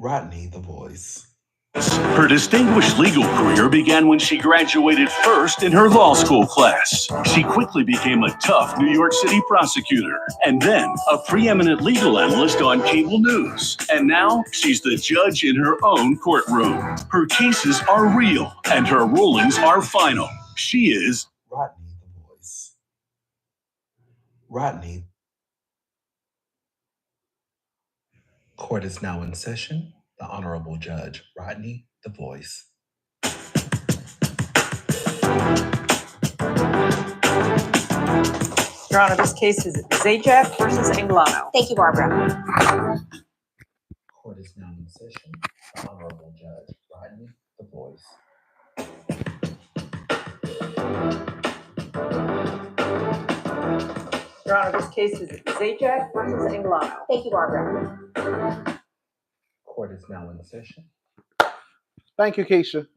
Rodney the Voice. Her distinguished legal career began when she graduated first in her law school class. She quickly became a tough New York City prosecutor and then a preeminent legal analyst on cable news. And now she's the judge in her own courtroom. Her cases are real and her rulings are final. She is Rodney the Voice. Rodney. Court is now in session. The Honorable Judge Rodney the Voice. Your Honor, this case is Zajac versus Anglano. Thank you, Barbara. Court is now in session. The Honorable Judge Rodney the Voice. Your Honor, this case is Zajac versus Anglano. Thank you, Barbara. Court is now in session. Thank you, Keisha.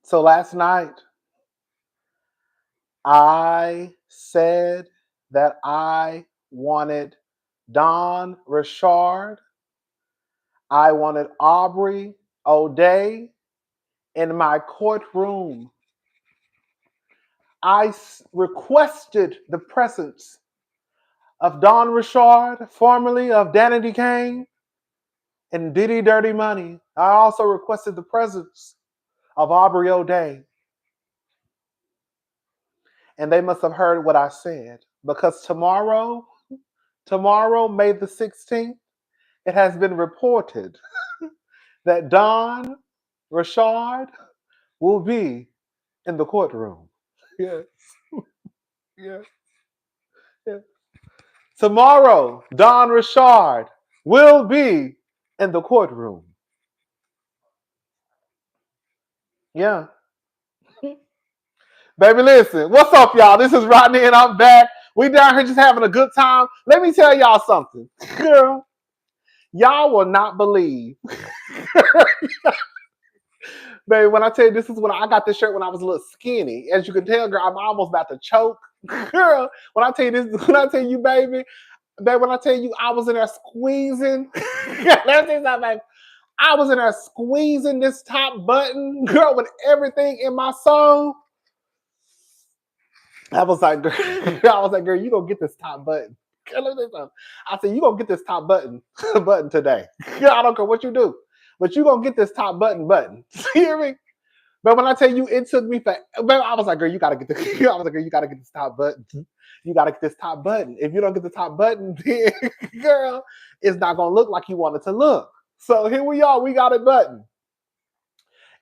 So last night, I said that I wanted Don Richard, I wanted Aubrey O'Day in my courtroom. I requested the presence of Don Richard, formerly of Danity Kane, and Diddy Dirty Money. I also requested the presence of Aubrey O'Day. And they must have heard what I said, because tomorrow, May the 16th, it has been reported that Don Richard will be in the courtroom. Yes. Yes. Yes. Tomorrow, Don Richard will be in the courtroom. Yeah. Baby, listen. What's up, y'all? This is Rodney, and I'm back. We down here just having a good time. Let me tell y'all something. Girl, y'all will not believe. Baby, when I tell you, this is when I got this shirt when I was a little skinny. As you can tell, girl, I'm almost about to choke. Girl, when I tell you this, when I tell you, baby, when I tell you I was in there squeezing. Let me tell you something, baby. I was in there squeezing this top button, girl, with everything in my soul. I was like, girl, you gonna get this top button. Let me tell you something. I said, you gonna get this top button today. I don't care what you do, but you gonna get this top button. You hear me? But when I tell you, it took me for. I was like, girl, you gotta get this. I was like, girl, you gotta get this top button. You gotta get this top button. If you don't get the top button, then, girl, it's not gonna look like you want it to look. So here we are. We got it button.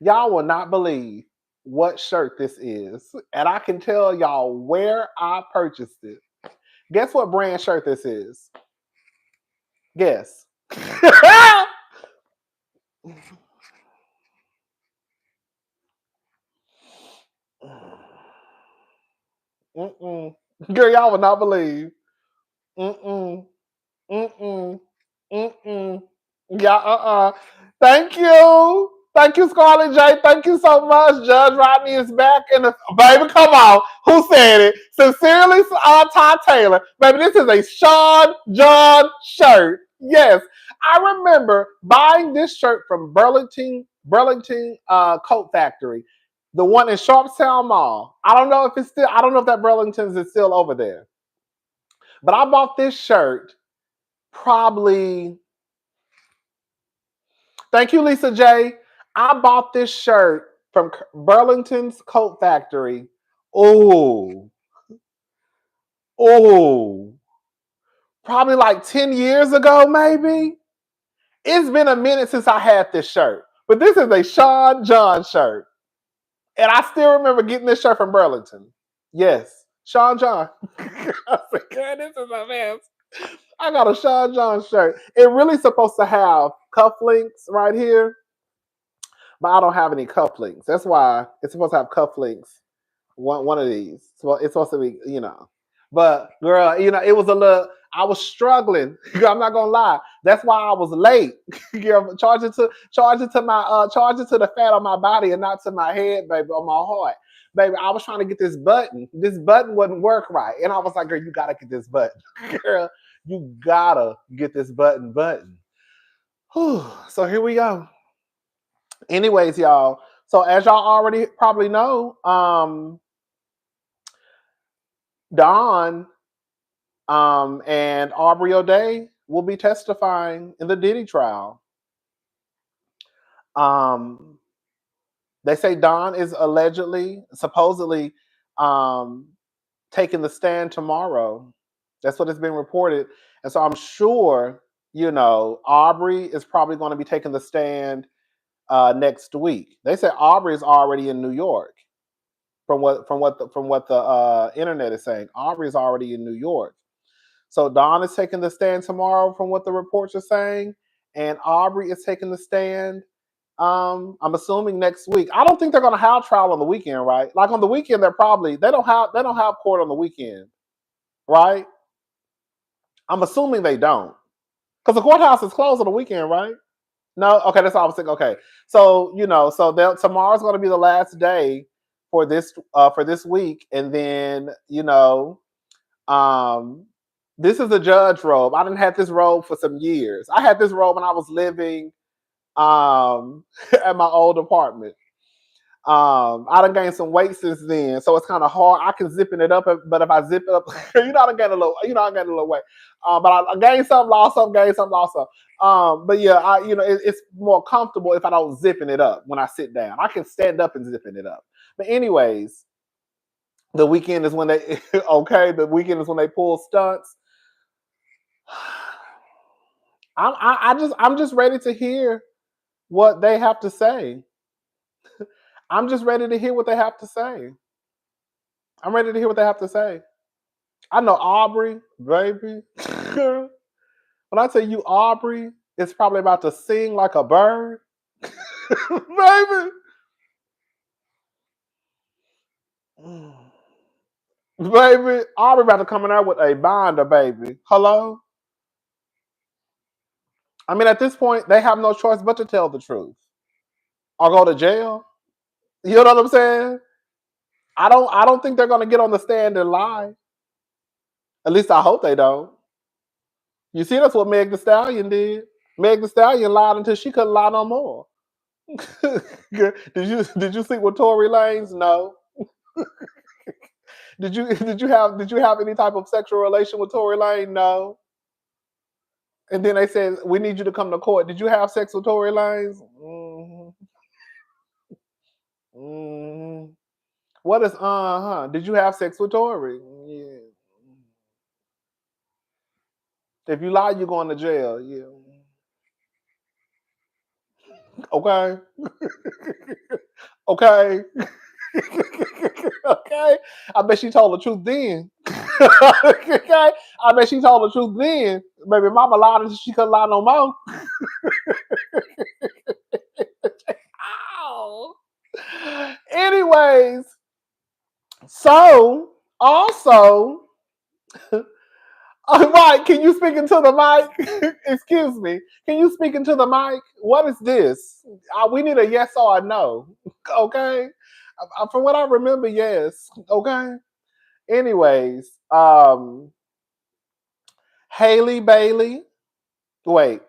Y'all will not believe what shirt this is, and I can tell y'all where I purchased it. Guess what brand shirt this is? Guess. Mm-mm. Girl, y'all will not believe. Mm-mm. Mm-mm. Mm-mm. Yeah, Thank you. Thank you, Scarlett J. Thank you so much. Judge Rodney is back in the baby. Come on. Who said it? Sincerely, Ty Taylor. Baby, this is a Sean John shirt. Yes. I remember buying this shirt from Burlington Coat Factory. The one in Sharpstown Mall. I don't know if that Burlington's is still over there. But I bought this shirt probably. Thank you, Lisa J. I bought this shirt from Burlington's Coat Factory. Oh, probably like 10 years ago, maybe. It's been a minute since I had this shirt. But this is a Sean John shirt. And I still remember getting this shirt from Burlington. Yes, Sean John. I said, God, this is a mess. I got a Sean John shirt. It really supposed to have cufflinks right here, but I don't have any cufflinks. That's why it's supposed to have cufflinks. One of these. So it's supposed to be, But girl, it was a little. I was struggling. I'm not gonna lie. That's why I was late. Girl, charge it to the fat on my body and not to my head, baby, on my heart. Baby, I was trying to get this button. This button wouldn't work right. And I was like, girl, you gotta get this button. Girl, you gotta get this button. Whew. So here we go. Anyways, y'all. So as y'all already probably know, Dawn and Aubrey O'Day will be testifying in the Diddy trial. They say Dawn is supposedly taking the stand tomorrow. That's what has been reported. And so I'm sure, Aubrey is probably going to be taking the stand next week. They say Aubrey is already in New York. From what the internet is saying, Aubrey is already in New York. So Dawn is taking the stand tomorrow, from what the reports are saying, and Aubrey is taking the stand. I'm assuming next week. I don't think they're going to have trial on the weekend, right? Like on the weekend, they don't have court on the weekend, right? I'm assuming they don't, because the courthouse is closed on the weekend, right? No, okay, that's all I was thinking. Okay, so tomorrow's going to be the last day for this week, and then this is a judge robe. I didn't have this robe for some years. I had this robe when I was living at my old apartment. I done gained some weight since then, so it's kind of hard. I can zipping it up, but if I zip it up, I gained a little weight. But I gained some, lost some, gained some, lost some. But yeah, it's more comfortable if I don't zipping it up when I sit down. I can stand up and zipping it up. But anyways, the weekend is when they the weekend is when they pull stunts. I'm just ready to hear what they have to say. I'm just ready to hear what they have to say. I'm ready to hear what they have to say. I know Aubrey, baby. When I tell you Aubrey is probably about to sing like a bird, baby. Baby, Aubrey about to come in out with a binder, baby. Hello? I mean, at this point, they have no choice but to tell the truth or go to jail. You know what I'm saying? I don't think they're gonna get on the stand and lie. At least I hope they don't. You see, that's what Meg Thee Stallion did. Meg Thee Stallion lied until she couldn't lie no more. Did you sleep with Tory Lanez? No. Did you have any type of sexual relation with Tory Lanez? No. And then they said, we need you to come to court. Did you have sex with Tory Lanez? What is Did you have sex with Tory? Yeah. If you lie, you're going to jail. Yeah. Okay. Okay. Okay. I bet she told the truth then. Okay. I bet she told the truth then. Baby mama lied until she couldn't lie no more. Ow. Anyways, so also, right, can you speak into the mic? Excuse me. Can you speak into the mic? What is this? We need a yes or a no. Okay. From what I remember, yes. Okay. Anyways, Haley Bailey. Wait.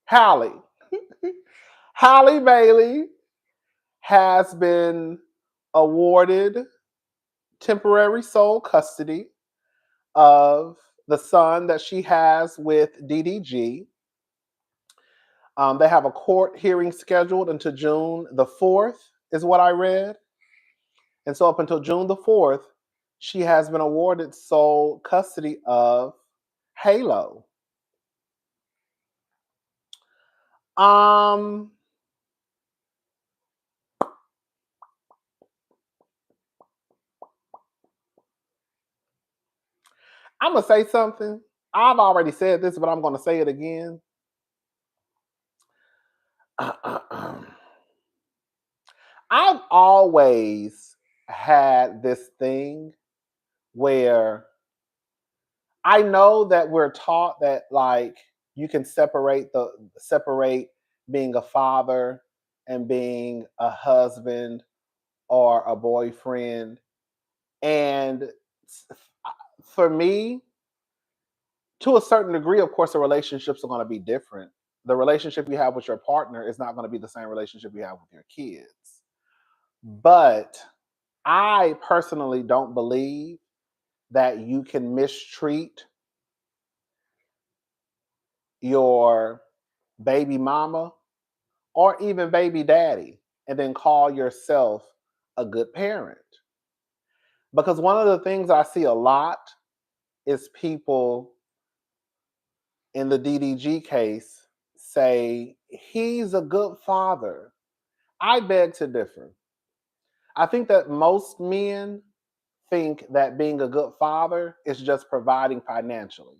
Halle. Halle Bailey has been awarded temporary sole custody of the son that she has with DDG. They have a court hearing scheduled until June the 4th, is what I read. And so up until June the 4th, she has been awarded sole custody of Halo. I'm going to say something. I've already said this, but I'm going to say it again. I've always had this thing where I know that we're taught that like you can separate being a father and being a husband or a boyfriend. And for me, to a certain degree, of course, the relationships are going to be different. The relationship you have with your partner is not going to be the same relationship you have with your kids. But I personally don't believe that you can mistreat your baby mama or even baby daddy and then call yourself a good parent. Because one of the things I see a lot is people in the DDG case say, he's a good father. I beg to differ. I think that most men think that being a good father is just providing financially.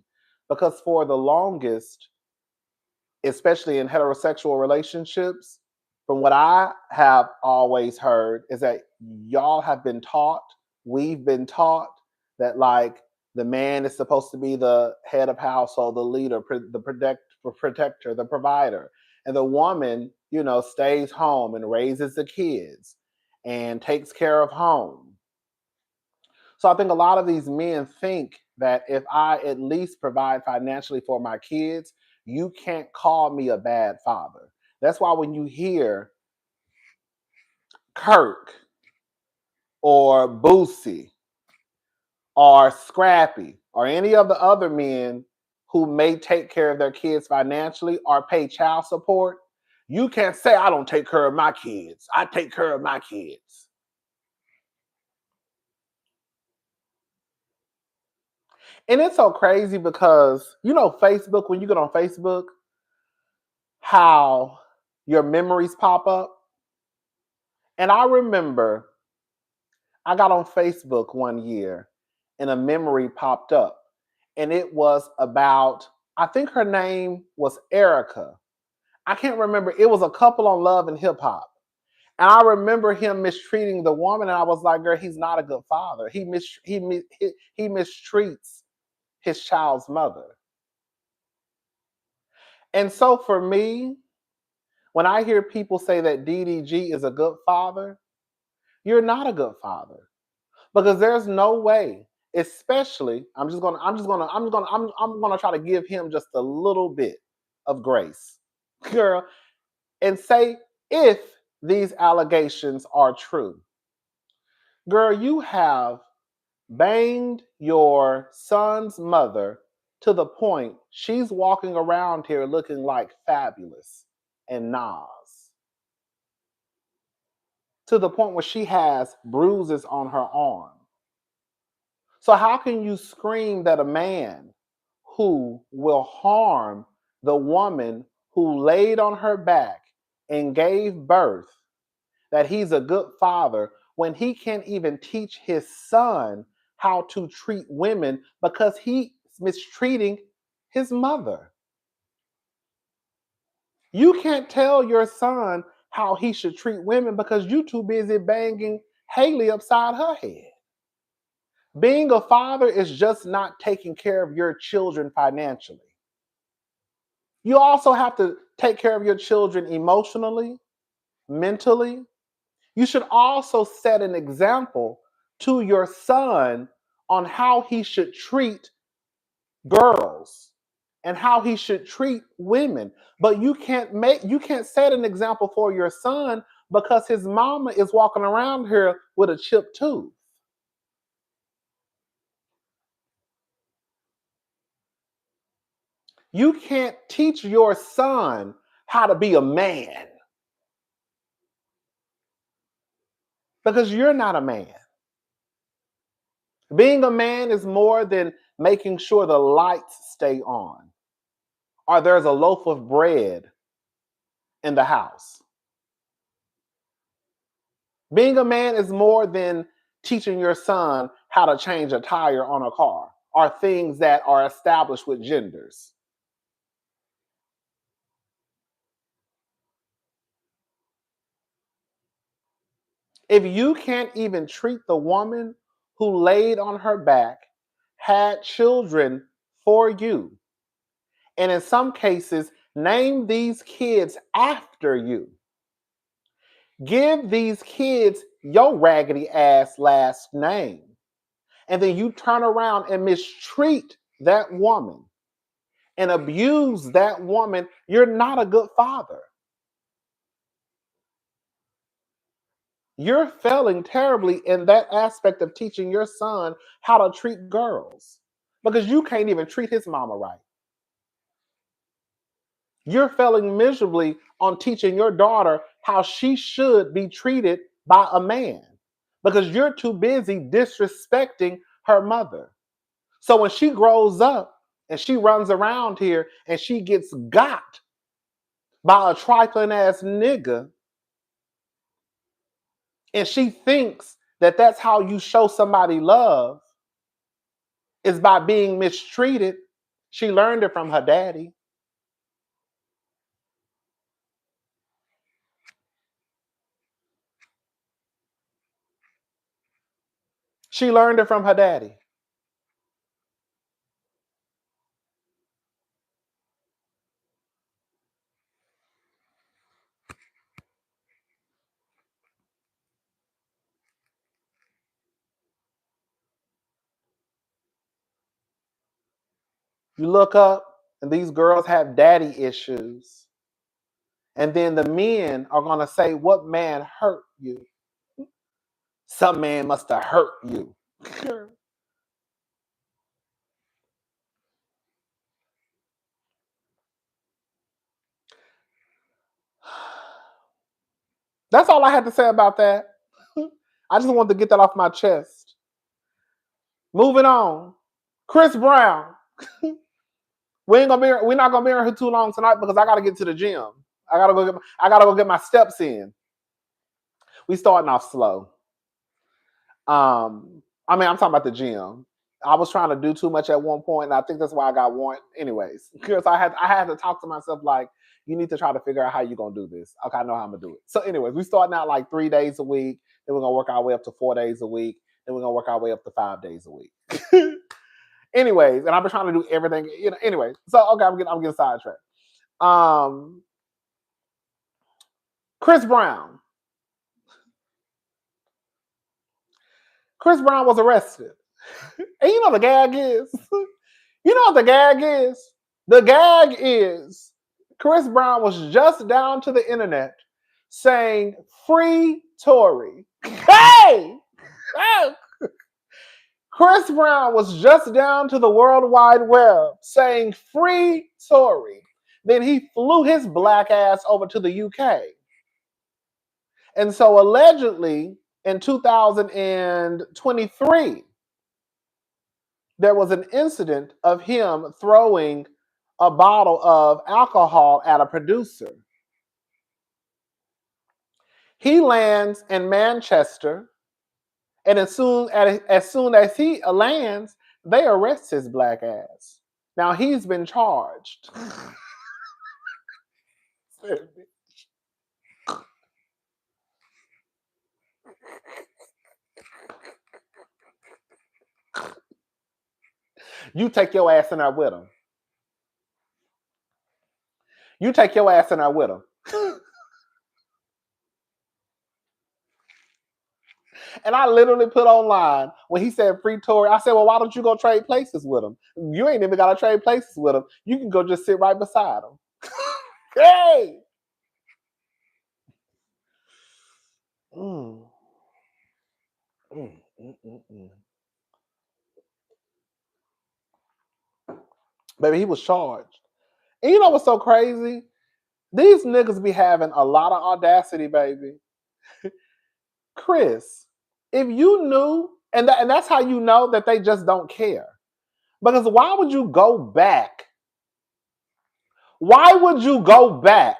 Because for the longest, especially in heterosexual relationships, from what I have always heard, is that y'all have been taught, we've been taught that like the man is supposed to be the head of household, the leader, the protector, the provider, and the woman, you know, stays home and raises the kids and takes care of home. So I think a lot of these men think that if I at least provide financially for my kids, you can't call me a bad father. That's why when you hear Kirk or Boosie or Scrappy or any of the other men who may take care of their kids financially or pay child support, you can't say, I don't take care of my kids. I take care of my kids. And it's so crazy because, you know, Facebook, when you get on Facebook, how your memories pop up. And I remember I got on Facebook one year and a memory popped up. And it was about, I think her name was Erica. I can't remember. It was a couple on Love and Hip Hop. And I remember him mistreating the woman. And I was like, girl, he's not a good father. He mistreats his child's mother. And so for me, when I hear people say that DDG is a good father, you're not a good father because there's no way. Especially, I'm gonna try to give him just a little bit of grace, girl, and say if these allegations are true, girl, you have banged your son's mother to the point she's walking around here looking like Fabulous and Nas, to the point where she has bruises on her arm. So how can you scream that a man who will harm the woman who laid on her back and gave birth, that he's a good father when he can't even teach his son how to treat women because he's mistreating his mother? You can't tell your son how he should treat women because you're too busy banging Haley upside her head. Being a father is just not taking care of your children financially. You also have to take care of your children emotionally, mentally. You should also set an example to your son on how he should treat girls and how he should treat women. But you can't set an example for your son because his mama is walking around here with a chipped tooth. You can't teach your son how to be a man because you're not a man. Being a man is more than making sure the lights stay on or there's a loaf of bread in the house. Being a man is more than teaching your son how to change a tire on a car are things that are established with genders. If you can't even treat the woman who laid on her back, had children for you, and in some cases, name these kids after you, give these kids your raggedy ass last name, and then you turn around and mistreat that woman and abuse that woman, you're not a good father. You're failing terribly in that aspect of teaching your son how to treat girls because you can't even treat his mama right. You're failing miserably on teaching your daughter how she should be treated by a man because you're too busy disrespecting her mother. So when she grows up and she runs around here and she gets got by a trifling ass nigga, and she thinks that that's how you show somebody love is by being mistreated. She learned it from her daddy. She learned it from her daddy. You look up and these girls have daddy issues. And then the men are going to say, what man hurt you? Some man must have hurt you. That's all I had to say about that. I just wanted to get that off my chest. Moving on. Chris Brown. We're not gonna be here too long tonight because I gotta get to the gym. I gotta go get my steps in. We starting off slow. I'm talking about the gym. I was trying to do too much at one point, and I think that's why I got one. Anyways, because I had to talk to myself like, you need to try to figure out how you're gonna do this. Okay, I know how I'm gonna do it. So, anyways, we starting out like 3 days a week. Then we're gonna work our way up to 4 days a week. Then we're gonna work our way up to 5 days a week. Anyways, and I've been trying to do everything. Anyway, so okay, I'm getting sidetracked. Chris Brown. Chris Brown was arrested. And you know the gag is? You know what the gag is? The gag is Chris Brown was just down to the internet saying, free Tory. Hey! Hey! Chris Brown was just down to the World Wide Web saying, free Tory. Then he flew his black ass over to the UK. And so allegedly, in 2023, there was an incident of him throwing a bottle of alcohol at a producer. He lands in Manchester, and as soon as he lands, they arrest his black ass. Now he's been charged. You take your ass in there with him. You take your ass in there with him. And I literally put online when he said free Tory, I said, well, why don't you go trade places with him? You ain't even got to trade places with him. You can go just sit right beside him. Hey! Baby, he was charged. And you know what's so crazy? These niggas be having a lot of audacity, baby. Chris, if you knew, and that's how you know that they just don't care. Because why would you go back? Why would you go back?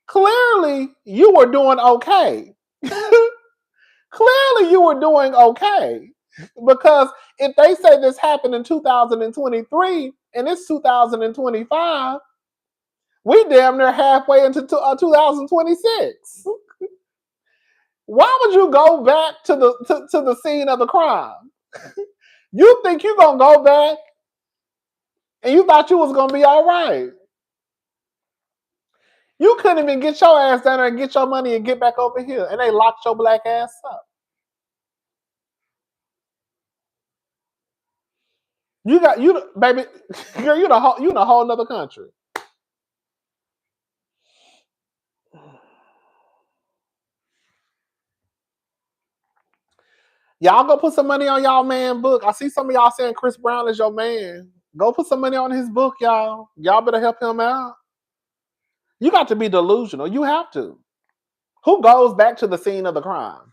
Clearly, you were doing okay. Clearly, you were doing okay. Because if they say this happened in 2023 and it's 2025, we damn near halfway into 2026. Why would you go back to the scene of the crime? You think you're gonna go back and you thought you was gonna be all right. You couldn't even get your ass down there and get your money and get back over here, and they locked your black ass up. Baby, girl, you in a whole nother country. Y'all go put some money on y'all man book. I see some of y'all saying Chris Brown is your man. Go put some money on his book, y'all. Y'all better help him out. You got to be delusional. You have to. Who goes back to the scene of the crime?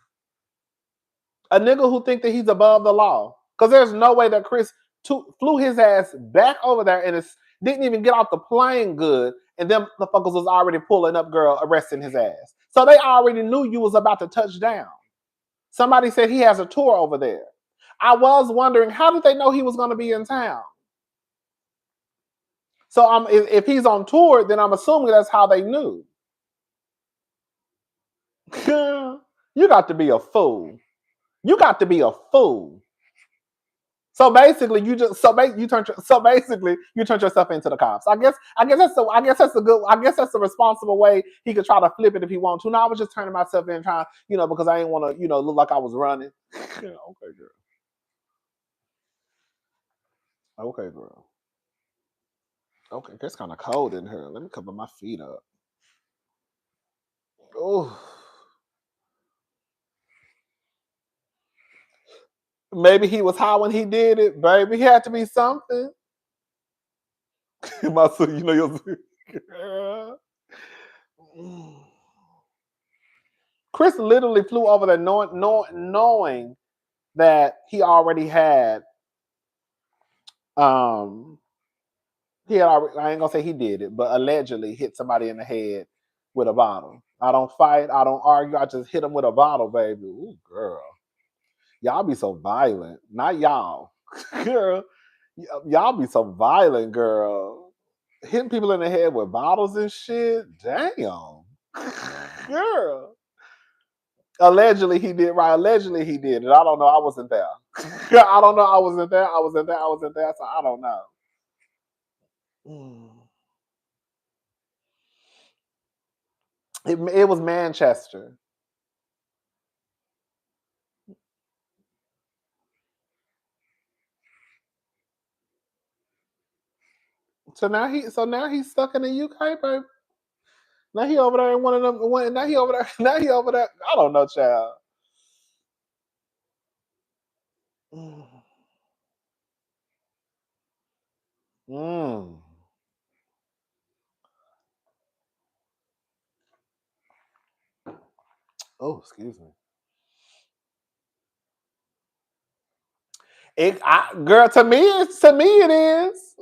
A nigga who think that he's above the law. Because there's no way that Chris flew his ass back over there and didn't even get off the plane good, and them the fuckers was already pulling up, girl, arresting his ass. So they already knew you was about to touch down. Somebody said he has a tour over there. I was wondering, how did they know he was going to be in town? So if he's on tour, then I'm assuming that's how they knew. You got to be a fool. You got to be a fool. So basically, you turn yourself into the cops. I guess that's the responsible way he could try to flip it if he wants to. No, I was just turning myself in, trying, because I didn't want to, look like I was running. Okay, girl. Okay, girl. Okay, it's kind of cold in here. Let me cover my feet up. Oh. Maybe he was high when he did it, baby. He had to be something. My son, Chris literally flew over there knowing that he already had I ain't gonna say he did it, but allegedly hit somebody in the head with a bottle. I don't fight, I don't argue, I just hit him with a bottle, baby. Ooh, girl. Y'all be so violent. Not y'all. Girl. Y'all be so violent, girl. Hitting people in the head with bottles and shit. Damn. Girl. Allegedly he did, right? Allegedly he did it. I don't know. I wasn't there. I don't know. I wasn't there. So I don't know. It was Manchester. So now he's stuck in the UK, baby. Now he over there in one of them. Now he over there. I don't know, child. Oh, excuse me. Girl, to me it is.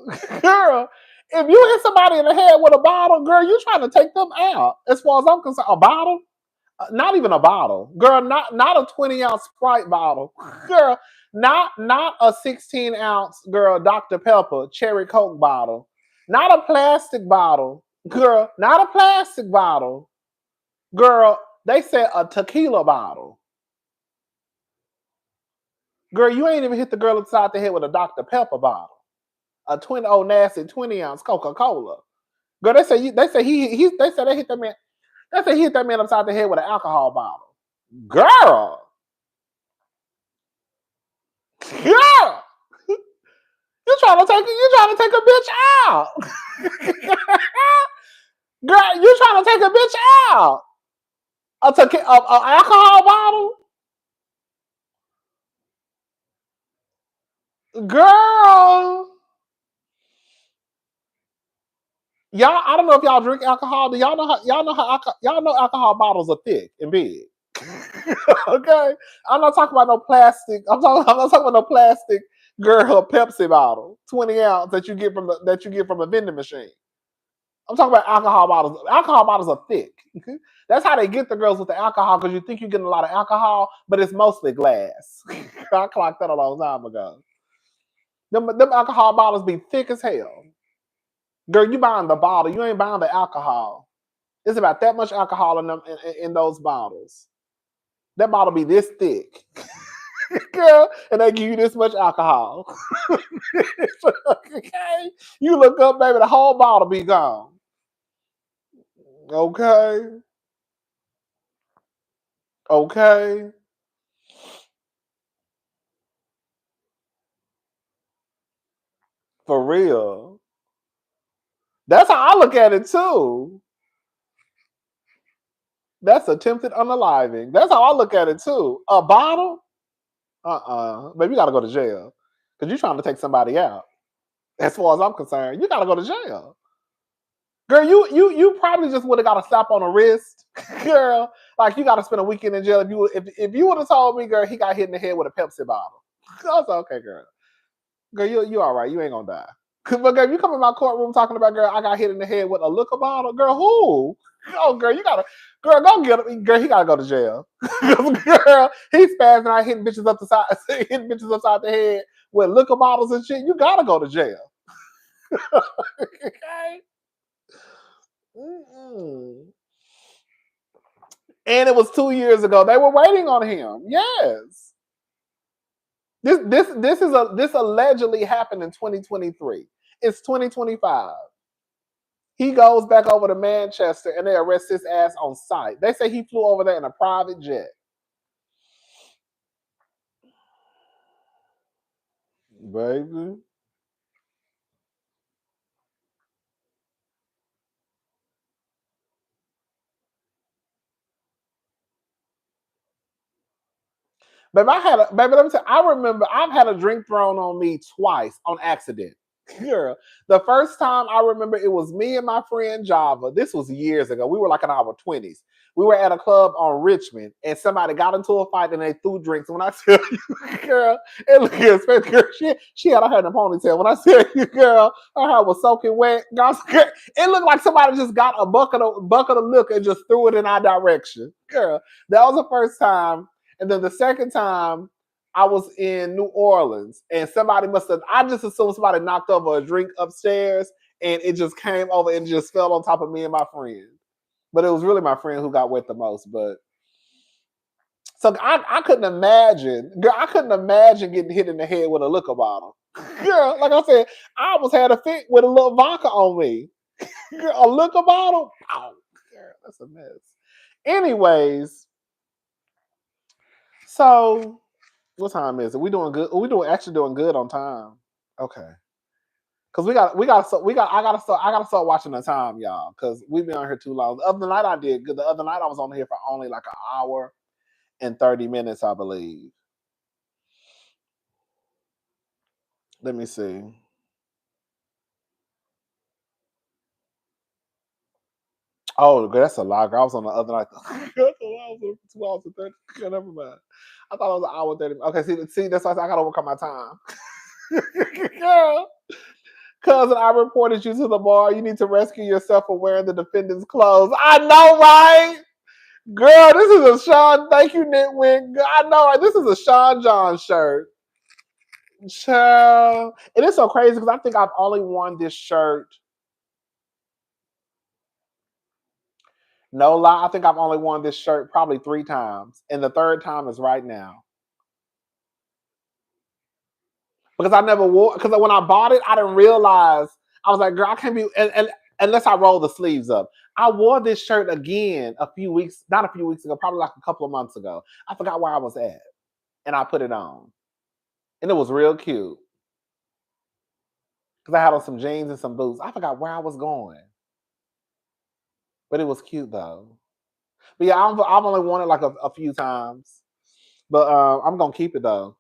Girl, if you hit somebody in the head with a bottle, girl, you trying to take them out. As far as I'm concerned, a bottle, not even a bottle, girl, not a 20-ounce Sprite bottle, girl, not a 16-ounce, girl, Dr. Pepper cherry Coke bottle, not a plastic bottle, girl, not a plastic bottle, girl. They said a tequila bottle. Girl, you ain't even hit the girl upside the head with a Dr. Pepper bottle. A nasty 20-ounce Coca-Cola. Girl, they say they hit that man. They say he hit that man upside the head with an alcohol bottle. Girl. Girl. You trying to take a bitch out. Girl, you trying to take a bitch out. An alcohol bottle? Girl. Y'all, I don't know if y'all drink alcohol. Do y'all know alcohol bottles are thick and big? Okay, I'm not talking about no plastic. I'm not talking about no plastic, girl, Pepsi bottle, 20 ounce that you get from a vending machine. I'm talking about alcohol bottles. Alcohol bottles are thick. That's how they get the girls with the alcohol, because you think you're getting a lot of alcohol, but it's mostly glass. I clocked that a long time ago. Them alcohol bottles be thick as hell. Girl, you buying the bottle, you ain't buying the alcohol. It's about that much alcohol in them in those bottles. That bottle be this thick. Girl, and they give you this much alcohol. Okay? You look up, baby, the whole bottle be gone. Okay. Okay. For real. That's how I look at it too. That's attempted unaliving. That's how I look at it too. A bottle? Baby, you gotta go to jail. Because you're trying to take somebody out. As far as I'm concerned, you gotta go to jail. Girl, you probably just would have got a slap on the wrist. Girl, like you gotta spend a weekend in jail if you would have told me, girl, he got hit in the head with a Pepsi bottle. I was like, okay, girl. Girl, you all right. You ain't gonna die. But girl, if you come in my courtroom talking about, girl, I got hit in the head with a liquor bottle, girl, who? Oh, girl, you gotta, girl, go get him. Girl, he gotta go to jail. Girl, he's spazzing out, hitting bitches up the side, hitting bitches upside the head with liquor bottles and shit. You gotta go to jail. Okay. Mm-mm. And it was 2 years ago. They were waiting on him. Yes. This allegedly happened in 2023. It's 2025. He goes back over to Manchester and they arrest his ass on site. They say he flew over there in a private jet. Baby. Baby, baby, let me tell you, I remember I've had a drink thrown on me twice on accident. Girl, the first time I remember it was me and my friend Java. This was years ago. We were like in our 20s. We were at a club on Richmond and somebody got into a fight and they threw drinks. And when I tell you, girl, it looked good. Girl, she had her hair in a ponytail. When I tell you, girl, her hair was soaking wet. Girl, it looked like somebody just got a bucket of liquor and just threw it in our direction. Girl, that was the first time. And then the second time, I was in New Orleans and somebody I just assumed somebody knocked over a drink upstairs and it just came over and just fell on top of me and my friend. But it was really my friend who got wet the most. But so I couldn't imagine, girl, I couldn't imagine getting hit in the head with a liquor bottle. Girl, like I said, I almost had a fit with a little vodka on me. Girl, a liquor bottle? Oh, girl, that's a mess. Anyways, so what time is it? We doing good. Actually doing good on time. Okay. Cause I gotta start watching the time, y'all. Cause we've been on here too long. The other night I did good. The other night I was on here for only like an hour and 30 minutes, I believe. Let me see. Oh, that's a lot. I was on the other night. That's a lot. I was on 2 hours and 30. Never mind. I thought it was an hour and 30. Okay, see, that's why I gotta work on my time. Girl. Cousin, I reported you to the bar. You need to rescue yourself from wearing the defendant's clothes. I know, right? Girl, this is a Sean. Thank you, Nitwin. I know, right? This is a Sean John shirt. Child. And it's so crazy because I think I've only worn this shirt. No lie, I think I've only worn this shirt probably 3 times. And the third time is right now. Because I never wore, because when I bought it, I didn't realize. I was like, girl, I can't be, and unless I roll the sleeves up. I wore this shirt again not a few weeks ago, probably like a couple of months ago. I forgot where I was at. And I put it on. And it was real cute. Because I had on some jeans and some boots. I forgot where I was going. But it was cute though. But yeah, I've only worn it like a few times. But I'm going to keep it though.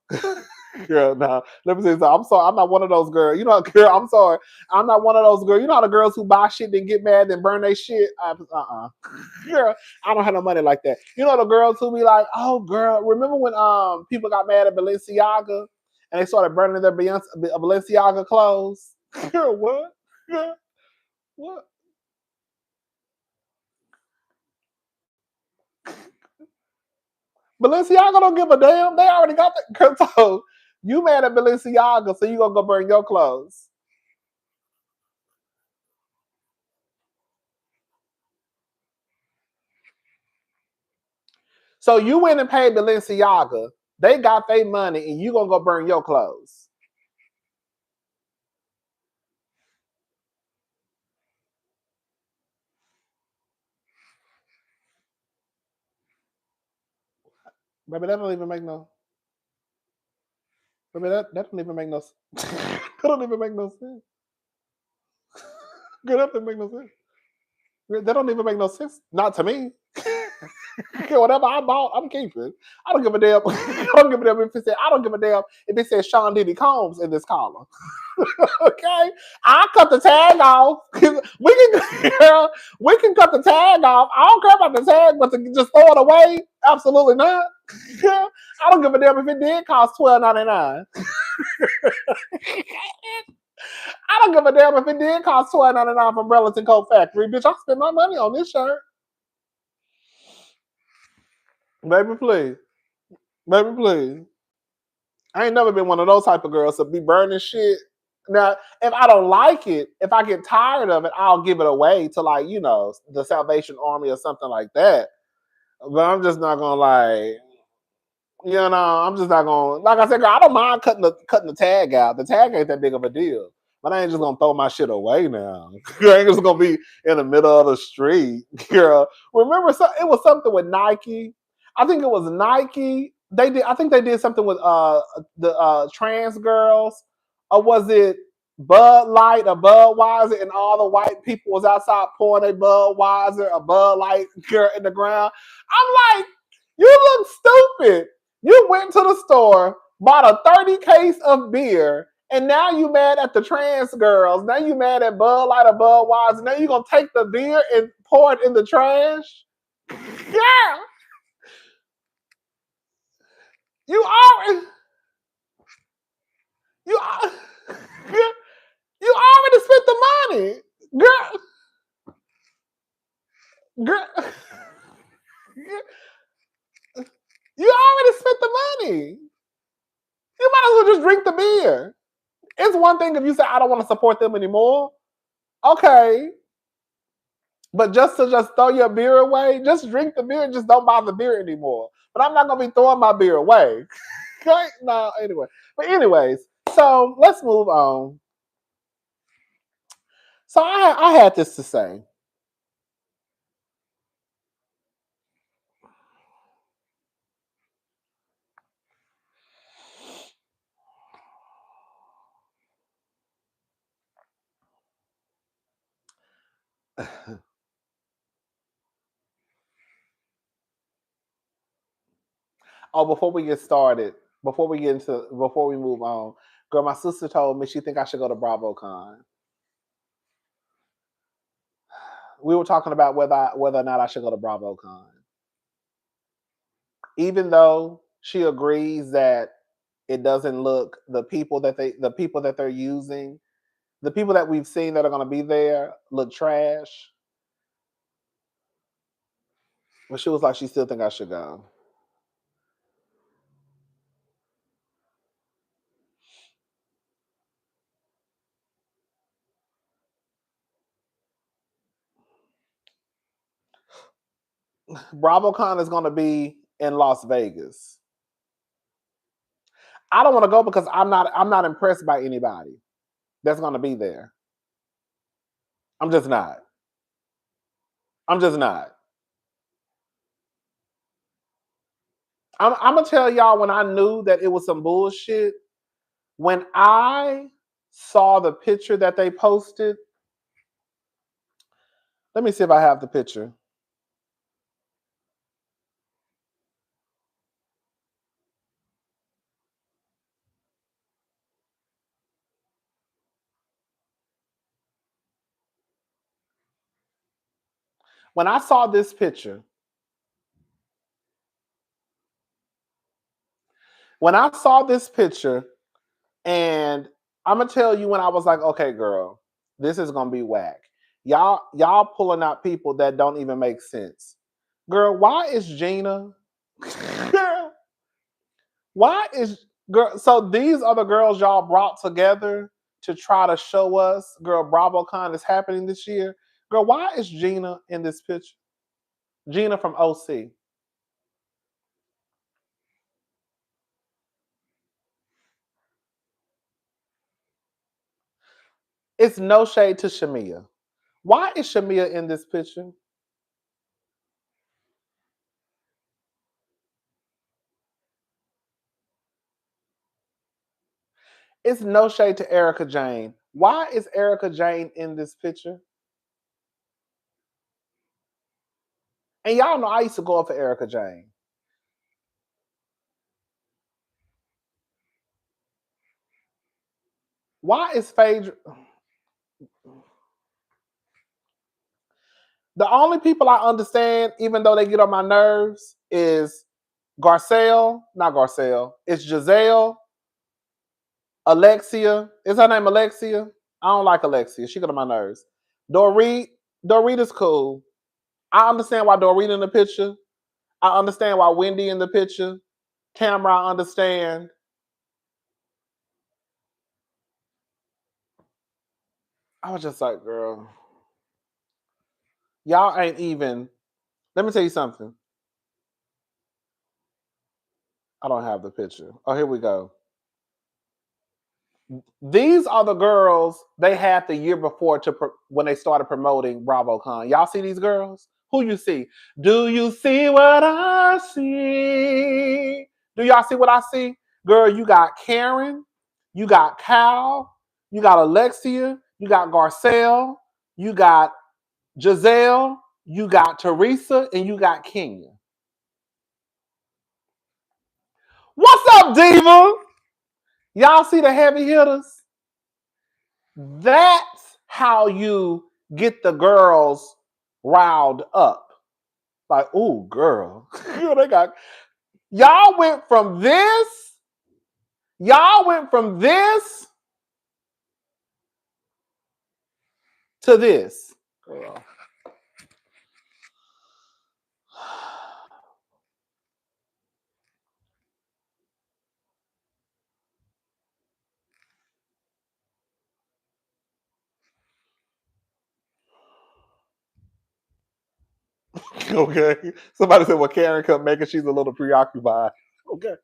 Girl, no. Let me say something. I'm sorry. I'm not one of those girls. You know, girl, I'm sorry. I'm not one of those girls. You know how the girls who buy shit, then get mad, then burn their shit? Girl, I don't have no money like that. You know the girls who be like, oh, girl, remember when people got mad at Balenciaga and they started burning their Balenciaga clothes? Girl, what? Girl, what? Balenciaga don't give a damn. They already got that. So you mad at Balenciaga, so you gonna go burn your clothes. So you went and paid Balenciaga. They got their money, and you gonna go burn your clothes. Baby, that don't even make no. Baby, that don't even make no. That don't even make no sense. Girl, that don't make no sense. That don't even make no sense. Not to me. Whatever I bought, I'm keeping. I don't give a damn. I don't give a damn if it said. I don't give a damn if it says Sean Diddy Combs in this collar. Okay, I cut the tag off. Girl, we can cut the tag off. I don't care about the tag, but to just throw it away, absolutely not. I don't give a damn if it did cost $12.99. I don't give a damn if it did cost $12.99 from Burlington Coat Factory. Bitch, I spent my money on this shirt. Baby, please. Baby, please. I ain't never been one of those type of girls to be burning shit. Now, if I don't like it, if I get tired of it, I'll give it away to, like, you know, the Salvation Army or something like that. But I'm just not gonna, like, you know, I'm just not gonna, like I said, girl, I don't mind cutting the tag out. The tag ain't that big of a deal. But I ain't just gonna throw my shit away now. I ain't just gonna be in the middle of the street, girl. Remember, it was something with Nike. I think it was Nike. I think they did something with the trans girls, or was it Bud Light or Budweiser, and all the white people was outside pouring a Budweiser or Bud Light, girl, in the ground. I'm like, you look stupid. You went to the store, bought a 30 case of beer, and now you mad at the trans girls. Now you mad at Bud Light or Budweiser. Now you gonna take the beer and pour it in the trash? Yeah. You already you already spent the money. Girl. You already spent the money. You might as well just drink the beer. It's one thing if you say, I don't want to support them anymore. Okay. But just throw your beer away, just drink the beer and just don't buy the beer anymore. But I'm not going to be throwing my beer away. Okay? No, anyway. But anyways, so let's move on. So I had this to say. Oh, before we move on, girl, my sister told me she think I should go to BravoCon. We were talking about whether or not I should go to BravoCon. Even though she agrees that it doesn't look the people that they're using, the people that we've seen that are going to be there look trash. But she was like, she still think I should go. BravoCon is going to be in Las Vegas. I don't want to go because I'm not impressed by anybody that's going to be there. I'm just not. I'm going to tell y'all when I knew that it was some bullshit. When I saw the picture that they posted, let me see if I have the picture. When I saw this picture, and I'm gonna tell you when I was like, okay, girl, this is gonna be whack. Y'all pulling out people that don't even make sense. Girl, why is Gina Why is girl? So these are the girls y'all brought together to try to show us, girl, BravoCon is happening this year. Girl, why is Gina in this picture? Gina from OC. It's no shade to Shamia. Why is Shamia in this picture? It's no shade to Erica Jane. Why is Erica Jane in this picture? And y'all know I used to go up for Erica Jane. Why is Phaedra? The only people I understand, even though they get on my nerves, is Garcelle, not Garcelle. It's Giselle, Alexia. Is her name Alexia? I don't like Alexia. She got on my nerves. Dorit. Dorit is cool. I understand why Dorit in the picture. I understand why Wendy in the picture. Tamara, I understand. I was just like, girl, y'all ain't even. Let me tell you something. I don't have the picture. Oh, here we go. These are the girls they had the year before when they started promoting BravoCon. Y'all see these girls? Who you see? Do you see what I see? Do y'all see what I see? Girl, you got Karen, you got Cal, you got Alexia, you got Garcelle, you got Giselle, you got Teresa, and you got Kenya. What's up, Diva? Y'all see the heavy hitters? That's how you get the girls riled up. Like, ooh, girl. They got y'all went from this to this. Girl. Okay. Somebody said, well, Karen couldn't make it. She's a little preoccupied. Okay.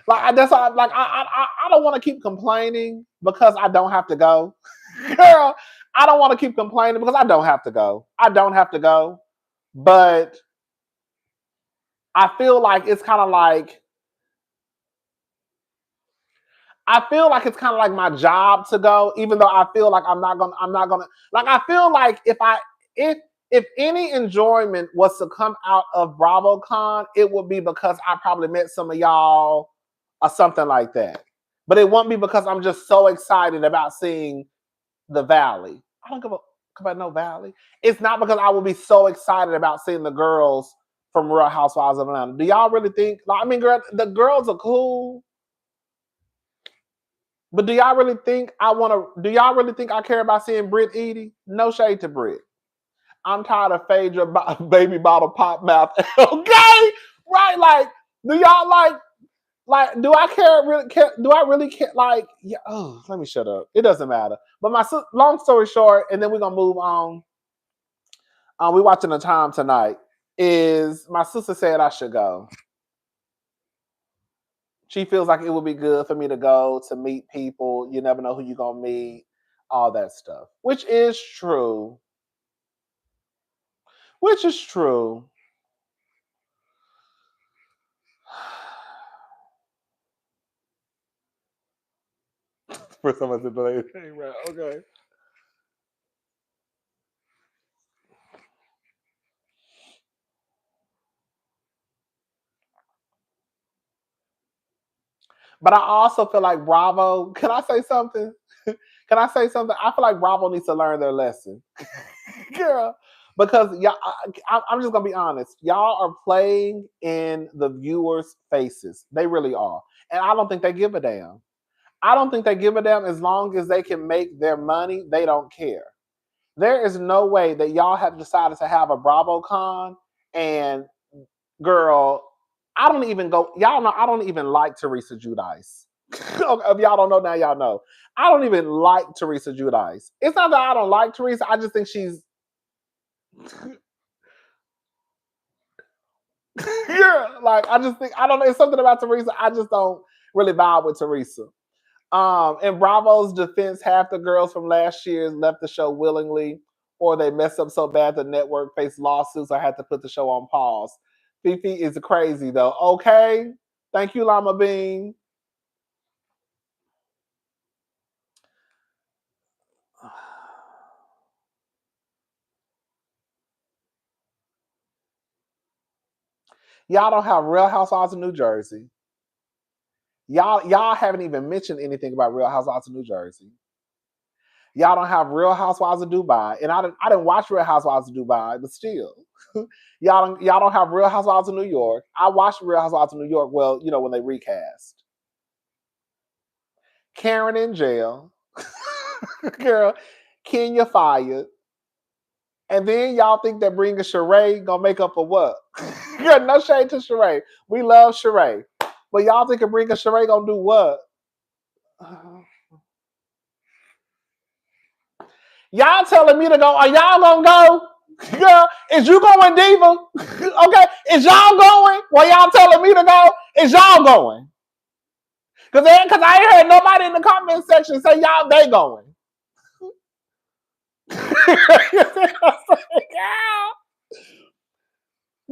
Like that's why, like I don't want to keep complaining because I don't have to go. Girl, I don't want to keep complaining because I don't have to go. I don't have to go. But I feel like it's kind of like it's kind of like my job to go, even though I feel like I'm not gonna like I feel like if any enjoyment was to come out of BravoCon, it would be because I probably met some of y'all or something like that. But it won't be because I'm just so excited about seeing the Valley. I don't give a about no Valley. It's not because I will be so excited about seeing the girls from Real Housewives of Atlanta. Do y'all really think? Like, I mean, girl, the girls are cool. But do y'all really think I want to? Do y'all really think I care about seeing Britt Edie? No shade to Britt. I'm tired of Phaedra baby bottle pop mouth. Okay, right? Like, do y'all like? Do I care? Really care? Do I really care? Like, yeah. Oh, let me shut up. It doesn't matter. But long story short, and then we're gonna move on. We watching The Time tonight. Is my sister said I should go. She feels like it would be good for me to go to meet people. You never know who you're gonna meet, all that stuff. Which is true. Which is true. For someone to delay the train route. Okay. But I also feel like Bravo. Can I say something? Can I say something? I feel like Bravo needs to learn their lesson. Girl. Because y'all, I'm just gonna be honest. Y'all are playing in the viewers' faces. They really are, and I don't think they give a damn. I don't think they give a damn as long as they can make their money. They don't care. There is no way that y'all have decided to have a BravoCon and girl, I don't even go. Y'all know I don't even like Teresa Giudice. If y'all don't know now, y'all know. I don't even like Teresa Giudice. It's not that I don't like Teresa. I just think she's yeah. Like I just think I don't know. It's something about Teresa. I just don't really vibe with Teresa. In Bravo's defense, half the girls from last year left the show willingly, or they messed up so bad the network faced lawsuits or had to put the show on pause. Fifi is crazy though. Okay, thank you, Llama Bean. Y'all don't have Real Housewives of New Jersey. Y'all haven't even mentioned anything about Real Housewives of New Jersey. Y'all don't have Real Housewives of Dubai, and I didn't watch Real Housewives of Dubai, but still, y'all don't have Real Housewives of New York. I watched Real Housewives of New York. Well, you know when they recast Karen in jail, girl, Kenya fired, and then y'all think that bringing Sheree gonna make up for what? Girl, no shade to Sheree. We love Sheree, but y'all think bringing Sheree gonna do what? Y'all telling me to go? Are y'all gonna go? Girl, is you going, Diva? Okay, is y'all going? Well, y'all telling me to go? Is y'all going? Cause I ain't heard nobody in the comment section say y'all they going.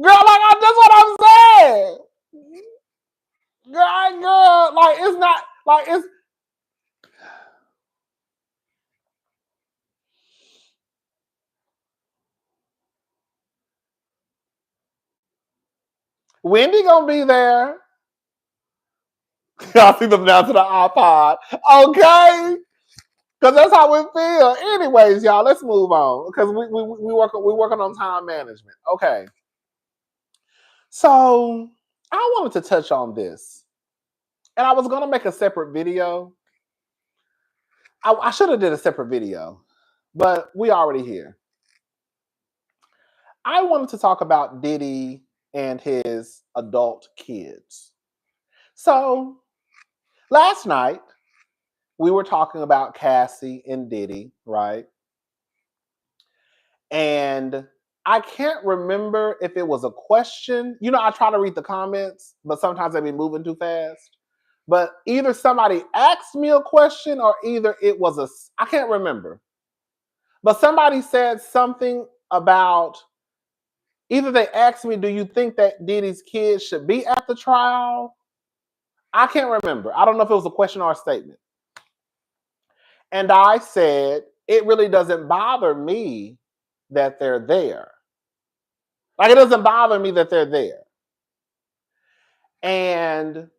Girl, like that's what I'm saying. Girl, like it's not like it's. Wendy gonna be there. Y'all see them down to the iPod. Okay. Because that's how we feel. Anyways, y'all, let's move on. Because we working on time management. Okay. So I wanted to touch on this. And I was gonna make a separate video. I should have did a separate video, but we already here. I wanted to talk about Diddy and his adult kids. So last night we were talking about Cassie and Diddy, right? And I can't remember if it was a question. You know, I try to read the comments, but sometimes they be moving too fast. But either somebody asked me a question or either it was I can't remember. But somebody said something about either they asked me, do you think that Diddy's kids should be at the trial? I can't remember. I don't know if it was a question or a statement. And I said, it really doesn't bother me that they're there. Like, it doesn't bother me that they're there. And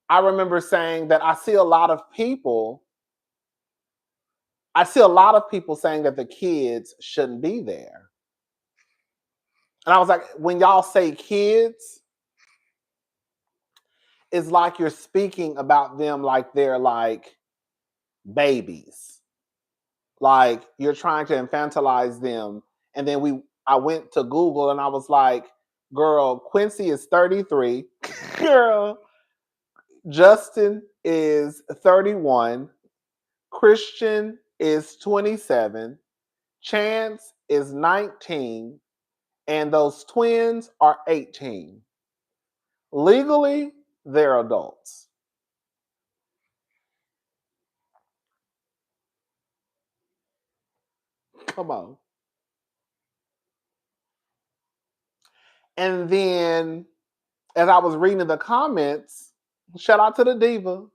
I remember saying that I see a lot of people saying that the kids shouldn't be there. And I was like, when y'all say kids, it's like you're speaking about them like they're like babies. Like you're trying to infantilize them. And then I went to Google and I was like, girl, Quincy is 33. Girl, Justin is 31. Christian is 27. Chance is 19. And those twins are 18. Legally, they're adults. Come on. And then as I was reading the comments, shout out to the Diva.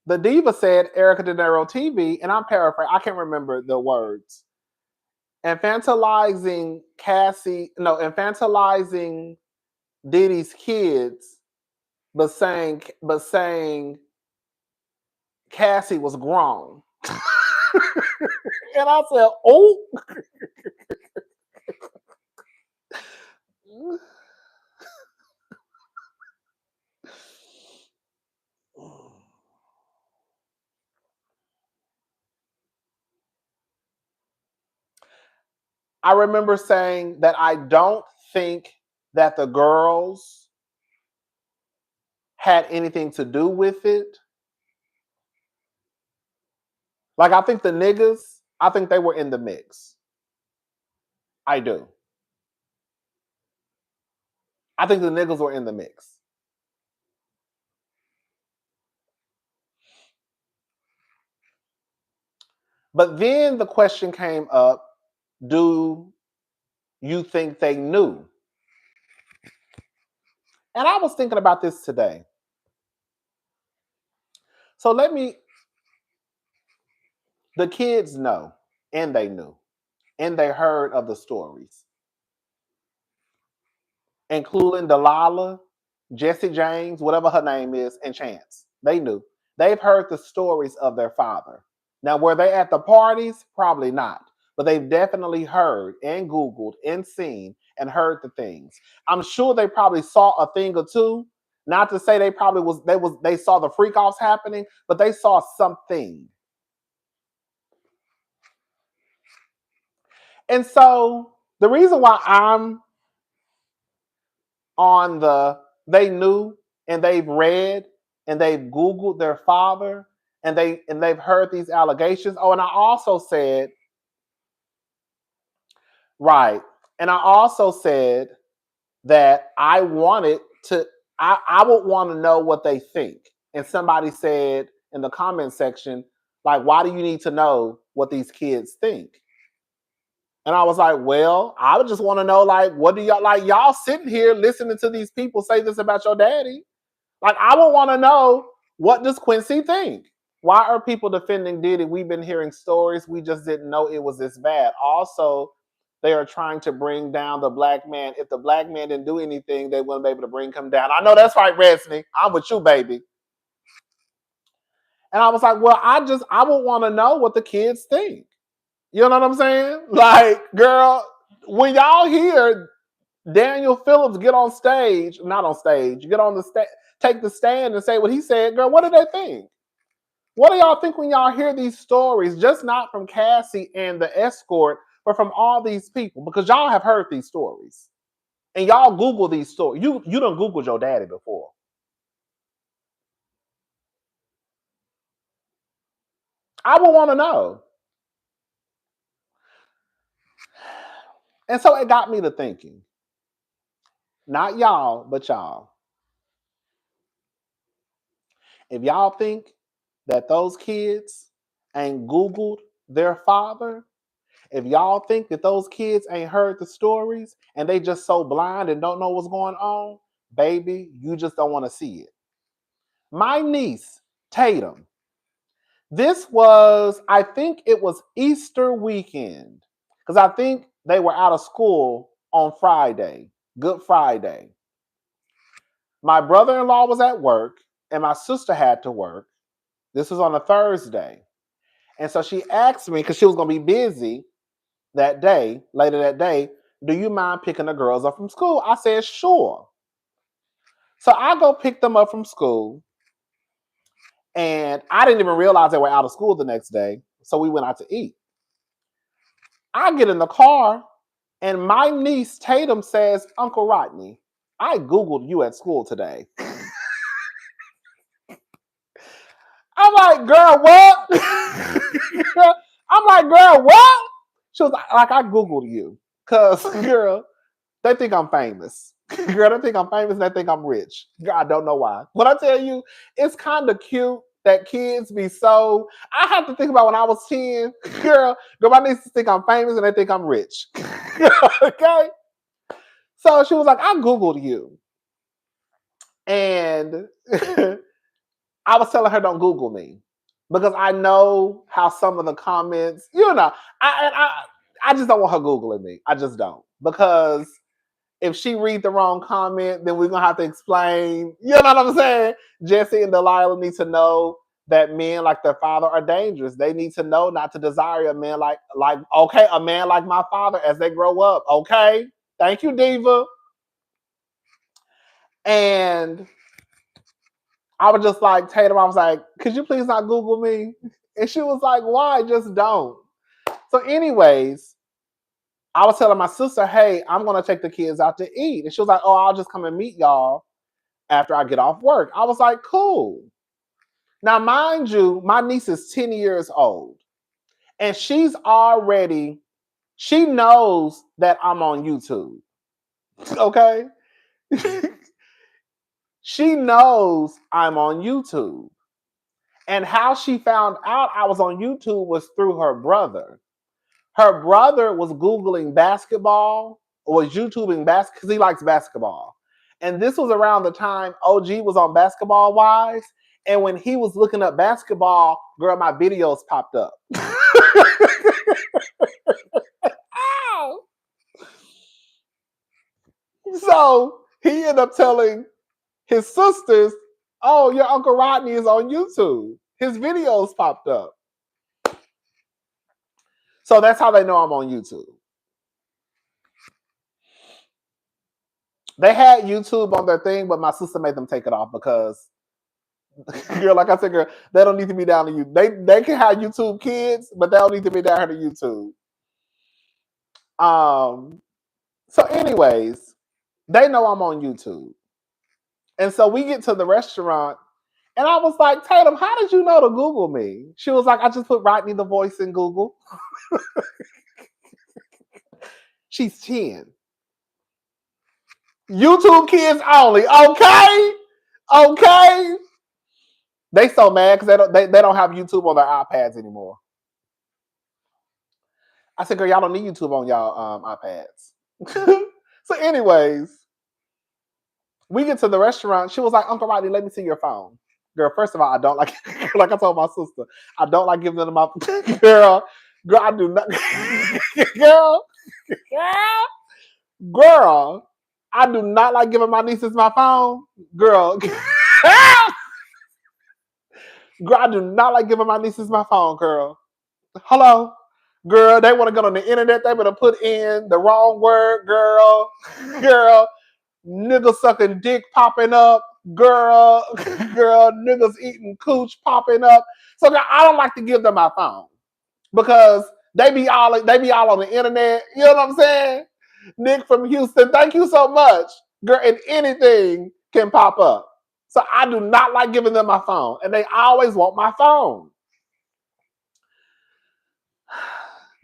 The Diva said Erica De Niro TV, and I'm paraphrasing, I can't remember the words. Infantilizing Diddy's kids, but saying Cassie was grown. And I said, oh. I remember saying that I don't think that the girls had anything to do with it. Like, I think the niggas, I think they were in the mix. I do. I think the niggas were in the mix. But then the question came up, do you think they knew? And I was thinking about this today. So the kids know, and they knew, and they heard of the stories, including Delilah, Jesse James, whatever her name is, and Chance. They knew. They've heard the stories of their father. Now, were they at the parties? Probably not. But they've definitely heard and Googled and seen and heard the things. I'm sure they probably saw a thing or two. Not to say they saw the freak offs happening, but they saw something. And so the reason why I'm on they knew and they've read and they've Googled their father and they've heard these allegations. Oh, and I also said, right. And I also said that I would want to know what they think. And somebody said in the comment section, like, why do you need to know what these kids think? And I was like, well, I would just want to know, like, what do y'all sitting here listening to these people say this about your daddy? Like, I would want to know, what does Quincy think? Why are people defending Diddy? We've been hearing stories. We just didn't know it was this bad. Also, they are trying to bring down the black man. If the black man didn't do anything, they wouldn't be able to bring him down. I know that's right, Resney. I'm with you, baby. And I was like, well, I would want to know what the kids think. You know what I'm saying? Like, girl, when y'all hear Daniel Phillips get on stage, not on stage, get on the stage, take the stand and say what he said, girl, what do they think? What do y'all think when y'all hear these stories, just not from Cassie and the escort, but from all these people? Because y'all have heard these stories. And y'all Google these stories. You done Googled your daddy before. I would want to know. And so it got me to thinking. Not y'all, but y'all. If y'all think that those kids ain't Googled their father, if y'all think that those kids ain't heard the stories and they just so blind and don't know what's going on, baby, you just don't want to see it. My niece, Tatum, I think it was Easter weekend, because I think they were out of school on Friday, Good Friday. My brother-in-law was at work and my sister had to work. This was on a Thursday. And so she asked me, because she was going to be busy later that day, do you mind picking the girls up from school? I said, sure. So I go pick them up from school. And I didn't even realize they were out of school the next day. So we went out to eat. I get in the car and my niece Tatum says, Uncle Rodney, I Googled you at school today. I'm like, girl, what? I'm like, girl, what? She was like, I Googled you. Because, girl, they think I'm famous. Girl, they think I'm famous and they think I'm rich. Girl, I don't know why. But I tell you, it's kind of cute that kids be so... I have to think about when I was 10. Girl, my nieces think I'm famous and they think I'm rich. Okay? So she was like, I Googled you. And I was telling her, don't Google me. Because I know how some of the comments, I just don't want her Googling me. I just don't. Because if she read the wrong comment, then we're going to have to explain. You know what I'm saying? Jesse and Delilah need to know that men like their father are dangerous. They need to know not to desire a man a man like my father as they grow up. Okay? Thank you, Diva. And I was just like, Tatum, I was like, could you please not Google me? And she was like, why? Just don't. So anyways, I was telling my sister, hey, I'm going to take the kids out to eat. And she was like, oh, I'll just come and meet y'all after I get off work. I was like, cool. Now, mind you, my niece is 10 years old. And she knows that I'm on YouTube. Okay? She knows I'm on YouTube. And how she found out I was on YouTube was through her brother. Her brother was Googling basketball, or was YouTubing basketball, because he likes basketball. And this was around the time OG was on Basketball Wives. And when he was looking up basketball, girl, my videos popped up. So he ended up telling his sisters, oh, your Uncle Rodney is on YouTube. His videos popped up. So that's how they know I'm on YouTube. They had YouTube on their thing, but my sister made them take it off because, girl, like I said, girl, they don't need to be down to you. They can have YouTube Kids, but they don't need to be down here to YouTube. So anyways, they know I'm on YouTube. And so we get to the restaurant, and I was like, Tatum, how did you know to Google me? She was like, I just put Rodney the Voice in Google. She's 10. YouTube Kids only. Okay. They so mad because they don't have YouTube on their iPads anymore. I said, girl, y'all don't need YouTube on y'all iPads. So anyways, we get to the restaurant. She was like, Uncle Rodney, let me see your phone. Girl, first of all, I don't like, like I told my sister, I don't like giving them my, girl, I do not, girl, I do not like giving my nieces my phone. Girl, I do not like giving my nieces my phone, girl. Hello? Girl, they want to go on the internet. They better put in the wrong word, girl. Niggas sucking dick popping up. Girl, niggas eating cooch popping up. So girl, I don't like to give them my phone because they be all on the internet. You know what I'm saying? Nick from Houston, thank you so much. Girl, and anything can pop up. So I do not like giving them my phone. And they always want my phone.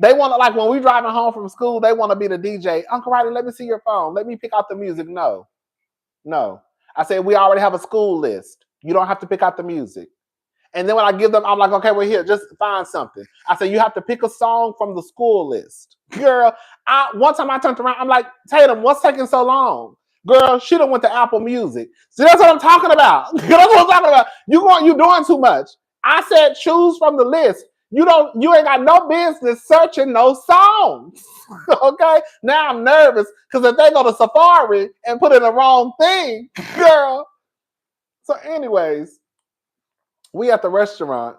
They want to, like when we driving home from school, they want to be the DJ. Uncle Rodney, let me see your phone. Let me pick out the music. No. I said, we already have a school list. You don't have to pick out the music. And then when I give them, I'm like, okay, well, here, just find something. I said, you have to pick a song from the school list. Girl, one time I turned around, I'm like, Tatum, what's taking so long? Girl, she done went to Apple Music. See, that's what I'm talking about. That's what I'm talking about. You doing too much. I said, choose from the list. You ain't got no business searching those songs. Okay? Now I'm nervous because if they go to Safari and put in the wrong thing, girl. So anyways, we at the restaurant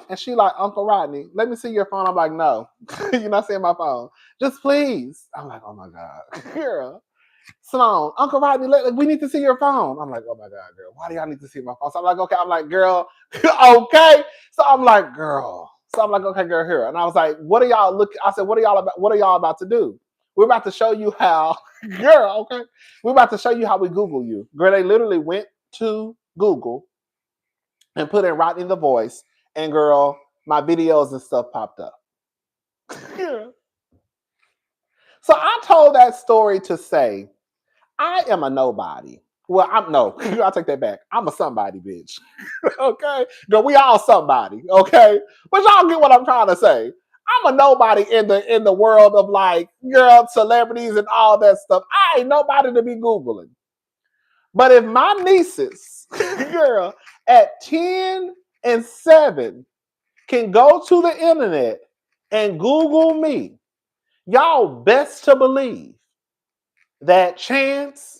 and she like, Uncle Rodney, let me see your phone. I'm like, no, you're not seeing my phone. Just please. I'm like, oh my God, girl. Sloan, Uncle Rodney, we need to see your phone. I'm like, oh my God, girl, why do y'all need to see my phone? So I'm like, okay. I'm like, girl, okay. So I'm like, girl. So I'm like, okay, girl, here. And I was like, what are y'all I said, what are y'all about to do? We're about to show you how, girl, okay. We're about to show you how we Google you. Girl, they literally went to Google and put in Rodney the Voice, and girl, my videos and stuff popped up. So I told that story to say, I am a nobody. Well, I'll take that back. I'm a somebody, bitch. Okay? Girl, we all somebody, okay? But y'all get what I'm trying to say. I'm a nobody in the world of like, girl, celebrities and all that stuff. I ain't nobody to be Googling. But if my nieces, girl, at 10 and 7 can go to the internet and Google me, y'all best to believe that Chance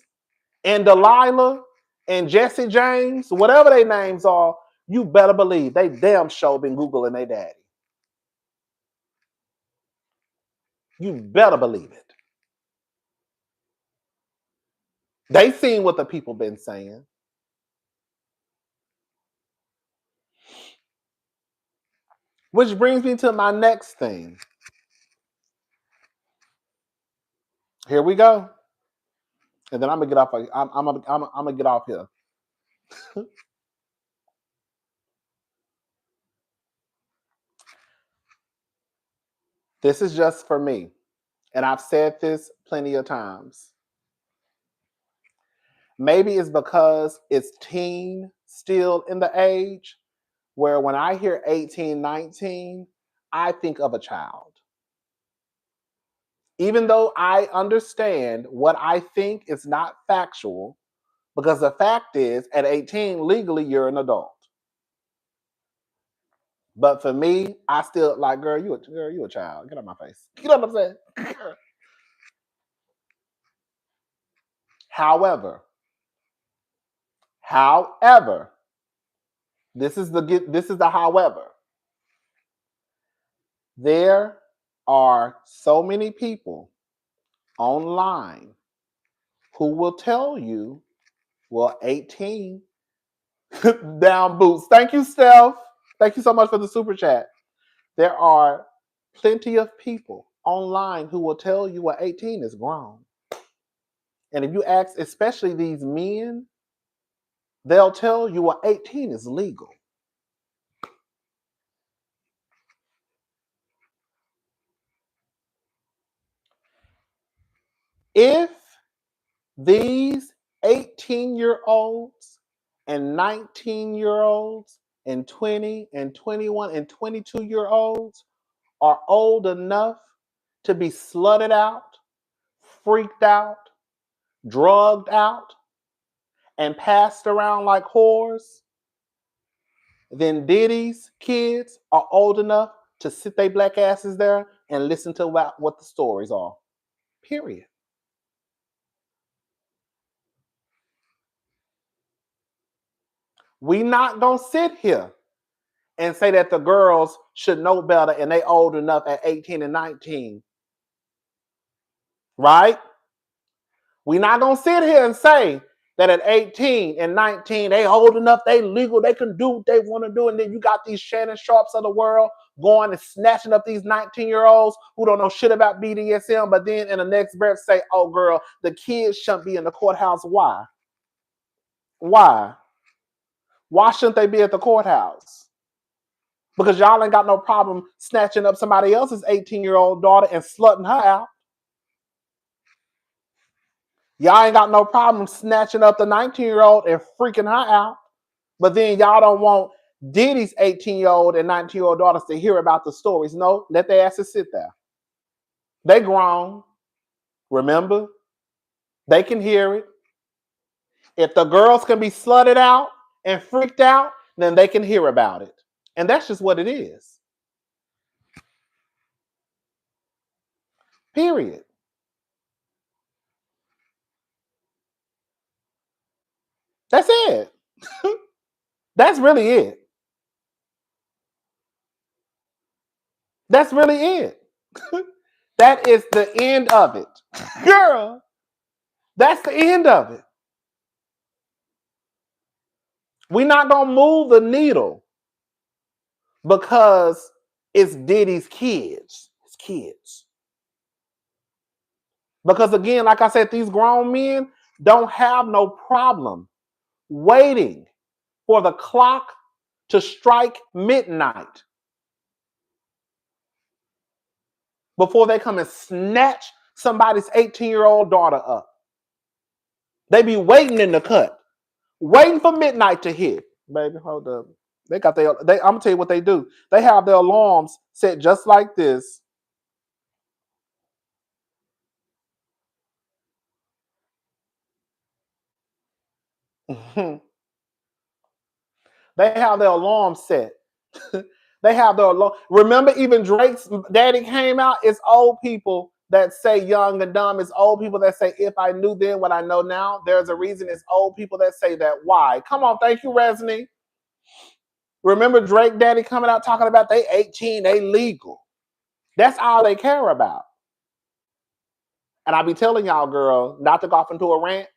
and Delilah and Jesse James, whatever their names are, you better believe they damn sure been Googling their daddy. You better believe it. They seen what the people been saying. Which brings me to my next thing. Here we go. And then I'm gonna get off. I'm gonna get off here. This is just for me, and I've said this plenty of times. Maybe it's because it's teen still in the age where when I hear 18, 19, I think of a child. Even though I understand what I think is not factual, because the fact is at 18, legally, you're an adult. But for me, I still like, girl, you a child. Get out of my face. You know what I'm saying? However, this is the however. There are so many people online who will tell you, well, 18 down boots. Thank you, Steph. Thank you so much for the super chat. There are plenty of people online who will tell you what 18 is grown. And if you ask, especially these men, they'll tell you what 18 is legal. If these 18-year-olds and 19-year-olds and 20 and 21 and 22-year-olds are old enough to be slutted out, freaked out, drugged out, and passed around like whores, then Diddy's kids are old enough to sit their black asses there and listen to what the stories are. Period. We not gonna sit here and say that the girls should know better and they old enough at 18 and 19. Right? We not gonna sit here and say that at 18 and 19, they old enough, they legal, they can do what they want to do. And then you got these Shannon Sharps of the world going and snatching up these 19-year-olds who don't know shit about BDSM, but then in the next breath say, oh girl, the kids shouldn't be in the courthouse. Why? Why? Why shouldn't they be at the courthouse? Because y'all ain't got no problem snatching up somebody else's 18-year-old daughter and slutting her out. Y'all ain't got no problem snatching up the 19-year-old and freaking her out. But then y'all don't want Diddy's 18-year-old and 19-year-old daughters to hear about the stories. No, let their asses sit there. They grown. Remember? They can hear it. If the girls can be slutted out and freaked out, then they can hear about it. And that's just what it is. Period. That's it. That's really it. That's really it. That is the end of it. Girl, that's the end of it. We're not going to move the needle because it's Diddy's kids. His kids. Because again, like I said, these grown men don't have no problem waiting for the clock to strike midnight before they come and snatch somebody's 18-year-old daughter up. They be waiting in the cut, waiting for midnight to hit. Baby, hold up. I'm gonna tell you what they do. They have their alarms set just like this. They have their alarm set. They have their alarm. Remember, even Drake's daddy came out. It's old people that say young and dumb. It's old people that say, if I knew then what I know now. There's a reason it's old people that say that. Why? Come on, thank you, Resney. Remember Drake daddy coming out talking about they 18, they legal. That's all they care about. And I be telling y'all, girl, not to go off into a rant.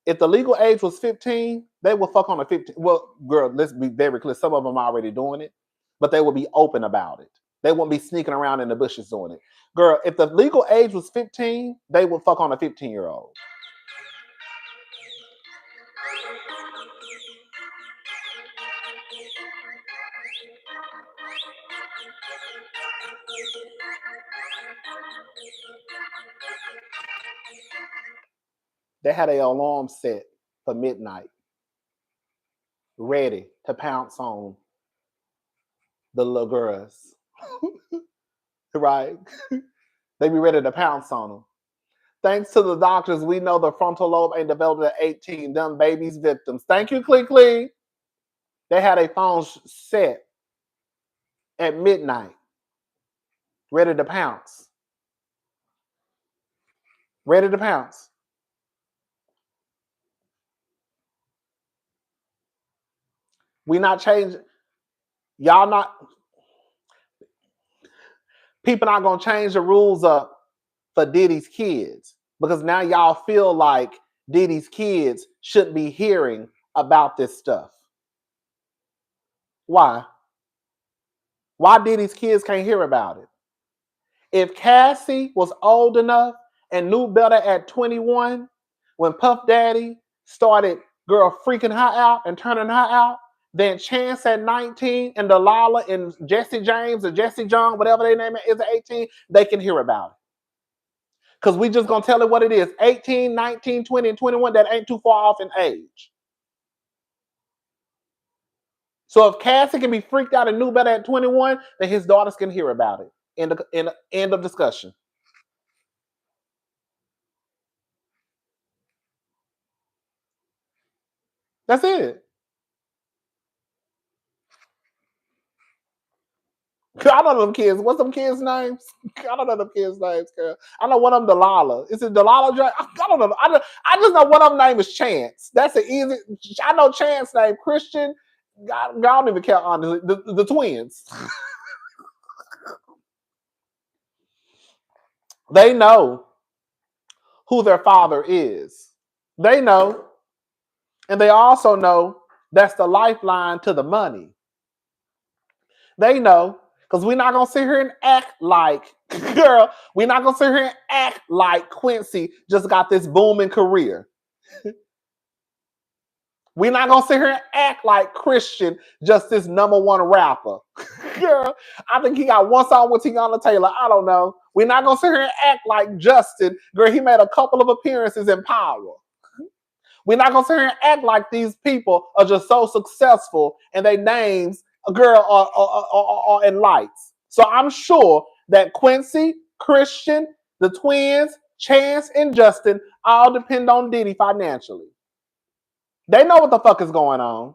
If the legal age was 15, they will fuck on a 15. Well, girl, let's be very clear. Some of them are already doing it, but they will be open about it. They wouldn't be sneaking around in the bushes doing it. Girl, if the legal age was 15, they would fuck on a 15-year-old. They had an alarm set for midnight, ready to pounce on the little girls. Right? They be ready to pounce on them. Thanks to the doctors, we know the frontal lobe ain't developed at 18. Them babies victims. Thank you, Clee Clee. They had a phone set at midnight, ready to pounce. Ready to pounce. We not changing. Y'all not. People not gonna change the rules up for Diddy's kids because now y'all feel like Diddy's kids shouldn't be hearing about this stuff. Why? Why Diddy's kids can't hear about it? If Cassie was old enough and knew better at 21, when Puff Daddy started girl freaking her out and turning her out, then Chance at 19 and Delilah and Jesse James or Jesse John, whatever their name is at 18, they can hear about it. Because we just going to tell it what it is. 18, 19, 20, and 21, that ain't too far off in age. So if Cassie can be freaked out and knew better at 21, then his daughters can hear about it. End of discussion. That's it. I don't know them kids. What's them kids' names? I don't know them kids' names, girl. I know one of them Delilah. Is it Delilah? I don't know. I just know one of them name is Chance. That's the easy. I know Chance name Christian. I don't even care honestly. The twins. They know who their father is. They know. And they also know that's the lifeline to the money. They know. Because we're not going to sit here and act like, girl, we're not going to sit here and act like Quincy just got this booming career. We're not going to sit here and act like Christian just this #1 rapper. Girl, I think he got one song with Tiana Taylor. I don't know. We're not going to sit here and act like Justin. Girl, he made a couple of appearances in Power. We're not going to sit here and act like these people are just so successful and their names, girl, are in lights. So I'm sure that Quincy, Christian, the twins, Chance, and Justin all depend on Diddy financially. They know what the fuck is going on.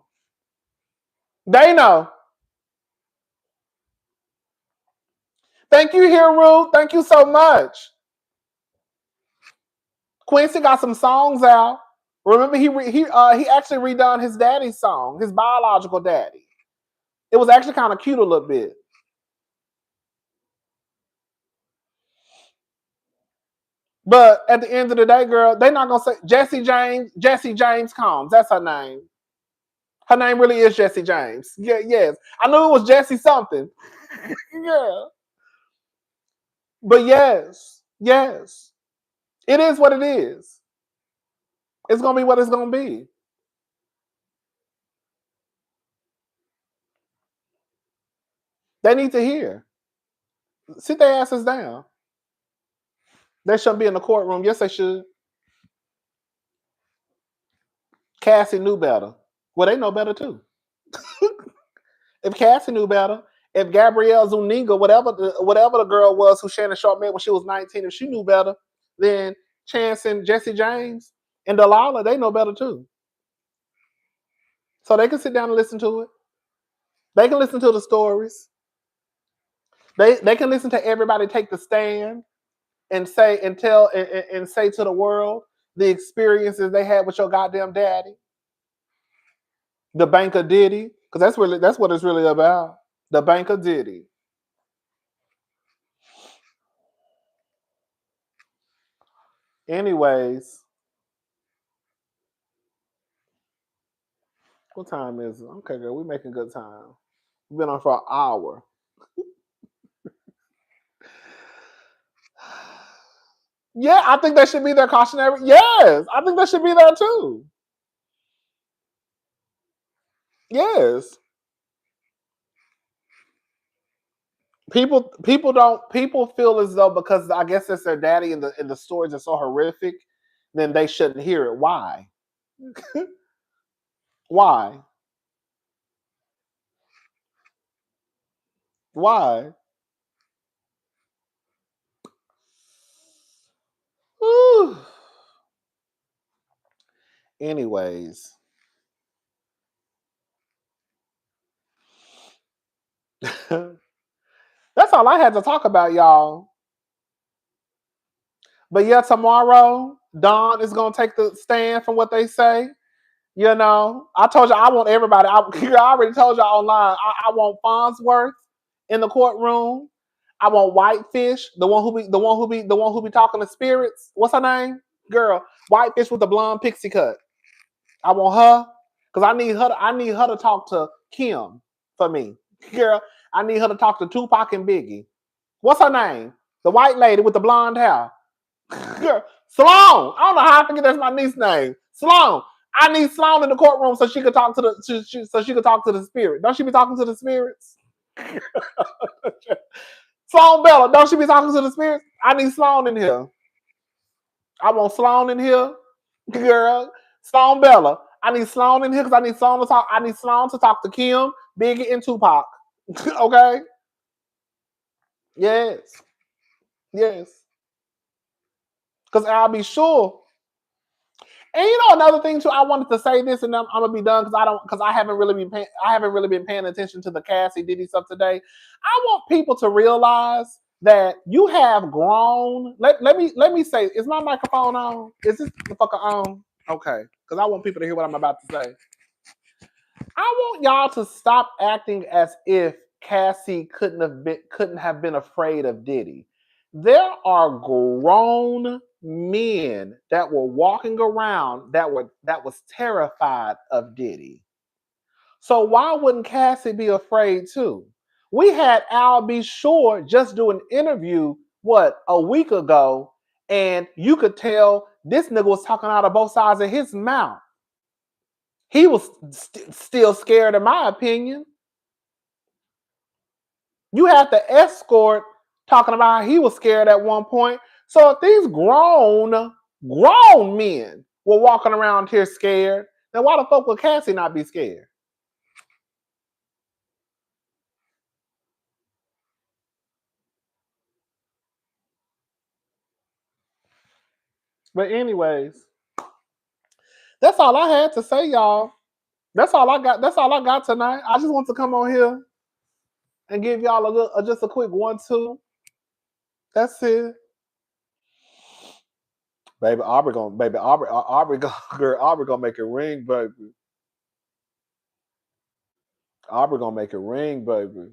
They know. Thank you, Hiru. Thank you so much. Quincy got some songs out. Remember, he actually redone his daddy's song, his biological daddy. It was actually kind of cute a little bit. But at the end of the day, girl, they're not gonna say Jesse James Combs. That's her name. Her name really is Jesse James. Yeah, yes. I knew it was Jesse something. Yeah. But yes. It is what it is. It's gonna be what it's gonna be. They need to hear. Sit their asses down. They shouldn't be in the courtroom. Yes, they should. Cassie knew better. Well, they know better too. If Cassie knew better, if Gabrielle Zuniga, whatever the girl was who Shannon Sharp met when she was 19, if she knew better, then Chance and Jesse James and Delilah, they know better too. So they can sit down and listen to it. They can listen to the stories. They can listen to everybody take the stand and say and tell and say to the world the experiences they had with your goddamn daddy. The bank of Diddy, because that's what it's really about. The bank of Diddy. Anyways, what time is it? Okay, girl, we're making good time. We've been on for an hour. Yeah, I think that should be their cautionary. Yes, I think that should be there too. Yes. People feel as though because I guess it's their daddy and the stories are so horrific, then they shouldn't hear it. Why? Why? Why? Whew. Anyways. That's all I had to talk about, y'all. But yeah, tomorrow, Dawn is gonna take the stand from what they say. You know, I told you I want everybody. I already told y'all online. I want Farnsworth in the courtroom. I want Whitefish, the one who be talking to spirits. What's her name? Girl, Whitefish with the blonde pixie cut. I want her because I need her to talk to Kim for me. Girl, I need her to talk to Tupac and Biggie. What's her name? The white lady with the blonde hair. Girl, Sloan. I don't know how I forget that's my niece's name. Sloan. I need Sloan in the courtroom so she could talk to the so she could talk to the spirit. Don't she be talking to the spirits? Sloan Bella, don't she be talking to the spirits? I need Sloan in here. I want Sloan in here, girl. Sloan Bella. I need Sloan in here because I need Sloan to talk. I need Sloan to talk to Kim, Biggie, and Tupac. Okay. Yes. Yes. Because I'll be sure. And you know another thing too, I wanted to say this, and I'm gonna be done because I haven't really been paying attention to the Cassie Diddy stuff today. I want people to realize that you have grown. Let me say, is my microphone on? Is this the fucker on? Okay, because I want people to hear what I'm about to say. I want y'all to stop acting as if Cassie couldn't have been afraid of Diddy. There are grown men that were walking around that was terrified of Diddy. So why wouldn't Cassie be afraid too? We had Al B. Shore just do an interview a week ago, and you could tell this nigga was talking out of both sides of his mouth. He was still scared, in my opinion. You had the escort talking about how he was scared at one point. So if these grown men were walking around here scared, then why the fuck would Cassie not be scared? But anyways, that's all I had to say, y'all. That's all I got. That's all I got tonight. I just want to come on here and give y'all just a quick 1-2. That's it. Aubrey gonna make it ring, baby. Aubrey gonna make it ring, baby.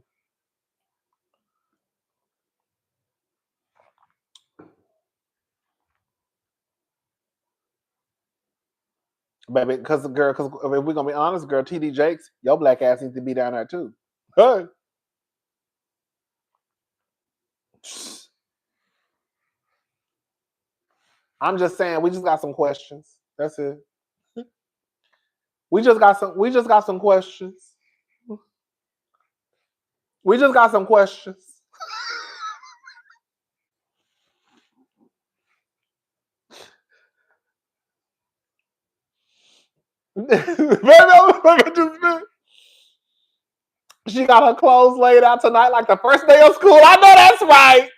Baby, because if we're gonna be honest, girl, TD Jakes, your black ass needs to be down there too. Hey. I'm just saying, we just got some questions. That's it. We just got some questions. We just got some questions. She got her clothes laid out tonight like the first day of school. I know that's right.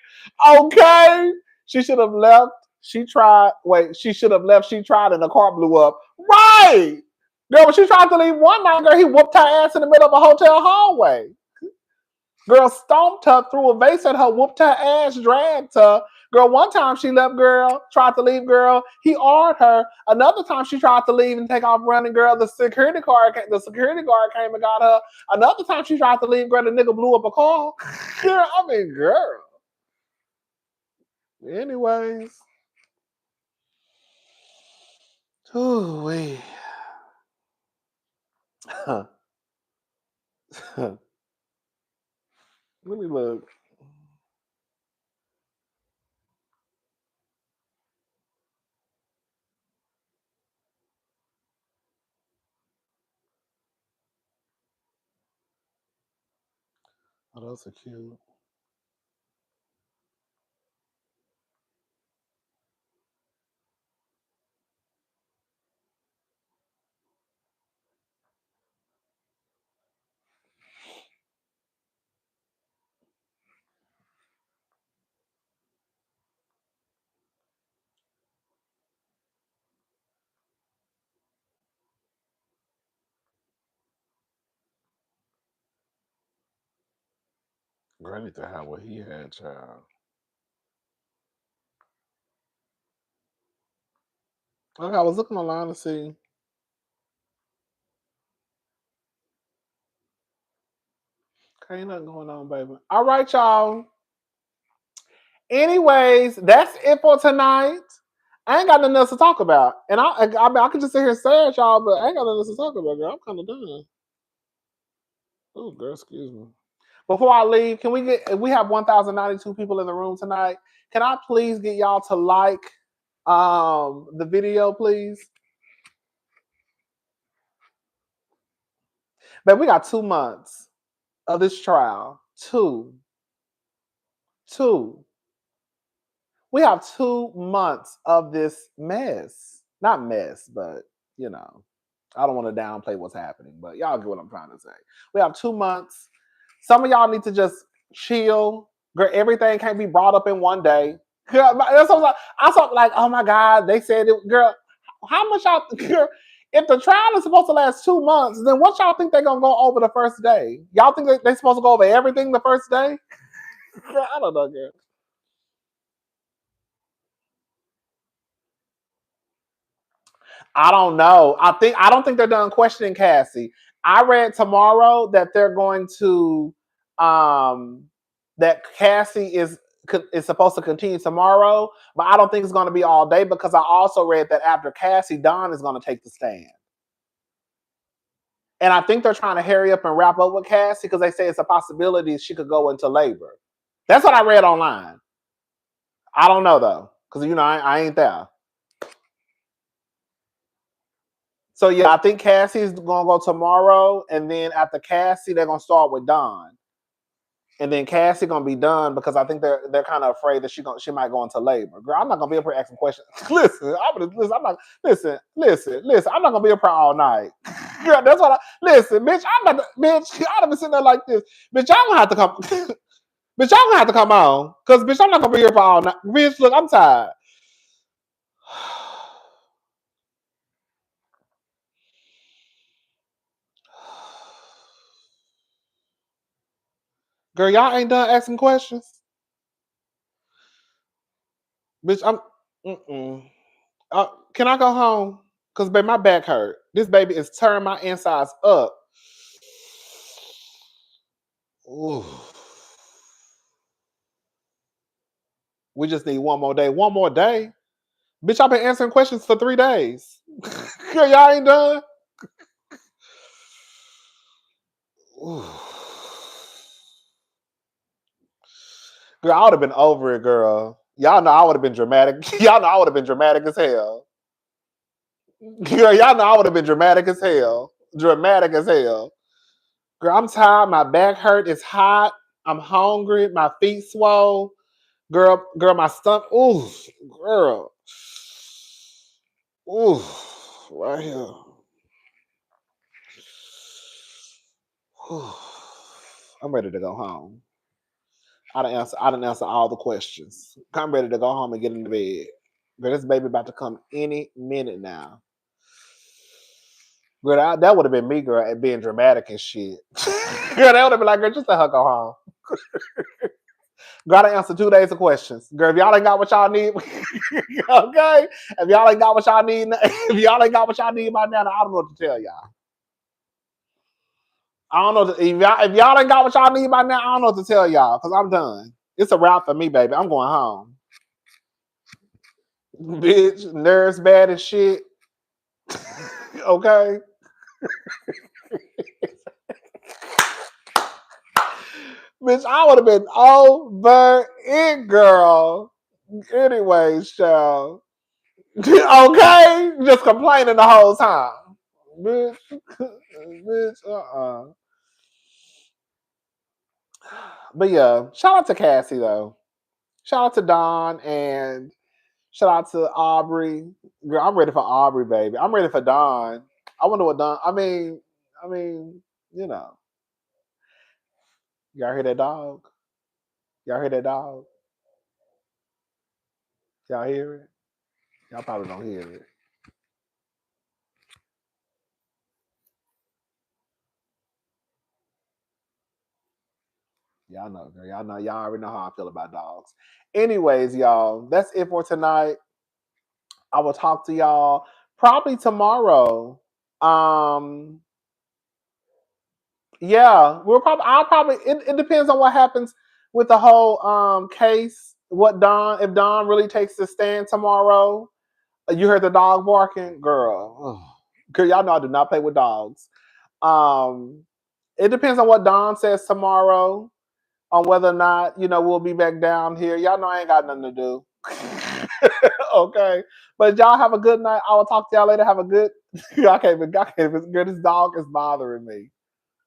Okay. She should have left. She tried. Wait, she should have left. She tried and the car blew up. Right. Girl, when she tried to leave one night, girl, he whooped her ass in the middle of a hotel hallway. Girl stomped her, threw a vase at her, whooped her ass, dragged her. Girl, one time she left, girl, tried to leave, girl. He awed her. Another time she tried to leave and take off running, girl. The security guard came and got her. Another time she tried to leave, girl, the nigga blew up a car. Girl. Anyways. Ooh, wait. Let me look. Oh, those are cute. Granny to have what he had, child. Okay, I was looking online to see. Okay, ain't nothing going on, baby. All right, y'all. Anyways, that's it for tonight. I ain't got nothing else to talk about. And I could just sit here and stare at y'all, but I ain't got nothing else to talk about, girl. I'm kind of done. Oh, girl, excuse me. Before I leave, can we have 1,092 people in the room tonight? Can I please get y'all to like the video, please? But we got 2 months of this trial. Two. We have 2 months of this mess. Not mess, but you know, I don't want to downplay what's happening, but y'all get what I'm trying to say. We have 2 months. Some of y'all need to just chill. Girl, everything can't be brought up in one day. Girl, that's what I saw like, oh my God, they said it. Girl, how much y'all, girl, if the trial is supposed to last 2 months, then what y'all think they're going to go over the first day? Y'all think they're supposed to go over everything the first day? Girl, I don't know, girl. I don't know. I don't think they're done questioning Cassie. I read tomorrow that they're going to that Cassie is supposed to continue tomorrow, but I don't think it's going to be all day because I also read that after Cassie, Dawn is going to take the stand. And I think they're trying to hurry up and wrap up with Cassie because they say it's a possibility she could go into labor. That's what I read online. I don't know though, because you know I ain't there. So yeah, I think Cassie's gonna go tomorrow, and then after Cassie, they're gonna start with Dawn, and then Cassie gonna be done because I think they're kind of afraid that she might go into labor. Girl, I'm not gonna be up here asking questions. Listen, I'm not listen. I'm not gonna be up here all night. Girl, that's what listen, bitch. I'd been sitting there like this, bitch. Y'all gonna have to come, bitch. Y'all gonna have to come on, cause bitch, I'm not gonna be here for all night, bitch. Look, I'm tired. Girl, y'all ain't done asking questions. Bitch, can I go home? Cause baby, my back hurt. This baby is tearing my insides up. Ooh. We just need one more day. One more day? Bitch, I've been answering questions for 3 days. Girl, y'all ain't done? Ooh. Girl, I would have been over it, girl. Y'all know I would have been dramatic. Y'all know I would have been dramatic as hell. Girl, y'all know I would have been dramatic as hell. Dramatic as hell. Girl, I'm tired. My back hurt. It's hot. I'm hungry. My feet swole. Girl, my stomach. Ooh, girl. Ooh, right here. Ooh. I'm ready to go home. I done answer all the questions. I'm ready to go home and get in the bed. Girl, this baby about to come any minute now. Girl, that would have been me, girl, being dramatic and shit. Girl, that would have been like, girl, just let her go home. Gotta answer 2 days of questions. Girl, if y'all ain't got what y'all need, okay? If y'all ain't got what y'all need, if y'all ain't got what y'all need by now, I don't know what to tell y'all. I don't know if y'all ain't got what y'all need by now, I don't know what to tell y'all, because I'm done. It's a wrap for me, baby. I'm going home. Bitch, nerves bad as shit. Okay? Bitch, I would have been over it, girl. Anyways, child. Okay? Just complaining the whole time. Bitch, But yeah, shout out to Cassie though. Shout out to Don and shout out to Aubrey. Girl, I'm ready for Aubrey, baby. I'm ready for Don. I wonder what Don. I mean, you know, y'all hear that dog? Y'all hear that dog? Y'all hear it? Y'all probably don't hear it. Y'all know, girl. Y'all know. Y'all already know how I feel about dogs. Anyways, y'all, that's it for tonight. I will talk to y'all probably tomorrow. Um, yeah, we'll probably. I'll probably. It depends on what happens with the whole case. What Don, if Don really takes the stand tomorrow? You heard the dog barking, girl. Girl, y'all know I do not play with dogs. Um, it depends on what Don says tomorrow on whether or not we'll be back down here. Y'all know I ain't got nothing to do. Okay, but y'all have a good night. I will talk to y'all later. Have a good. I can't even. Girl, this dog is bothering me.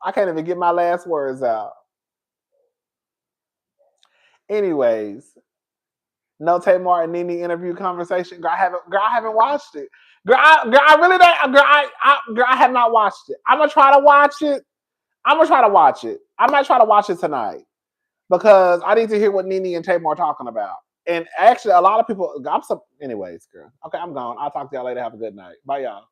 I can't even get my last words out. Anyways, no Tamar and Nene interview conversation. Girl, I haven't watched it. I really don't. Girl, I have not watched it. I'm gonna try to watch it. I might try to watch it tonight because I need to hear what Nene and Tamar are talking about. And actually, a lot of people. Anyways, girl. Okay, I'm gone. I'll talk to y'all later. Have a good night. Bye, y'all.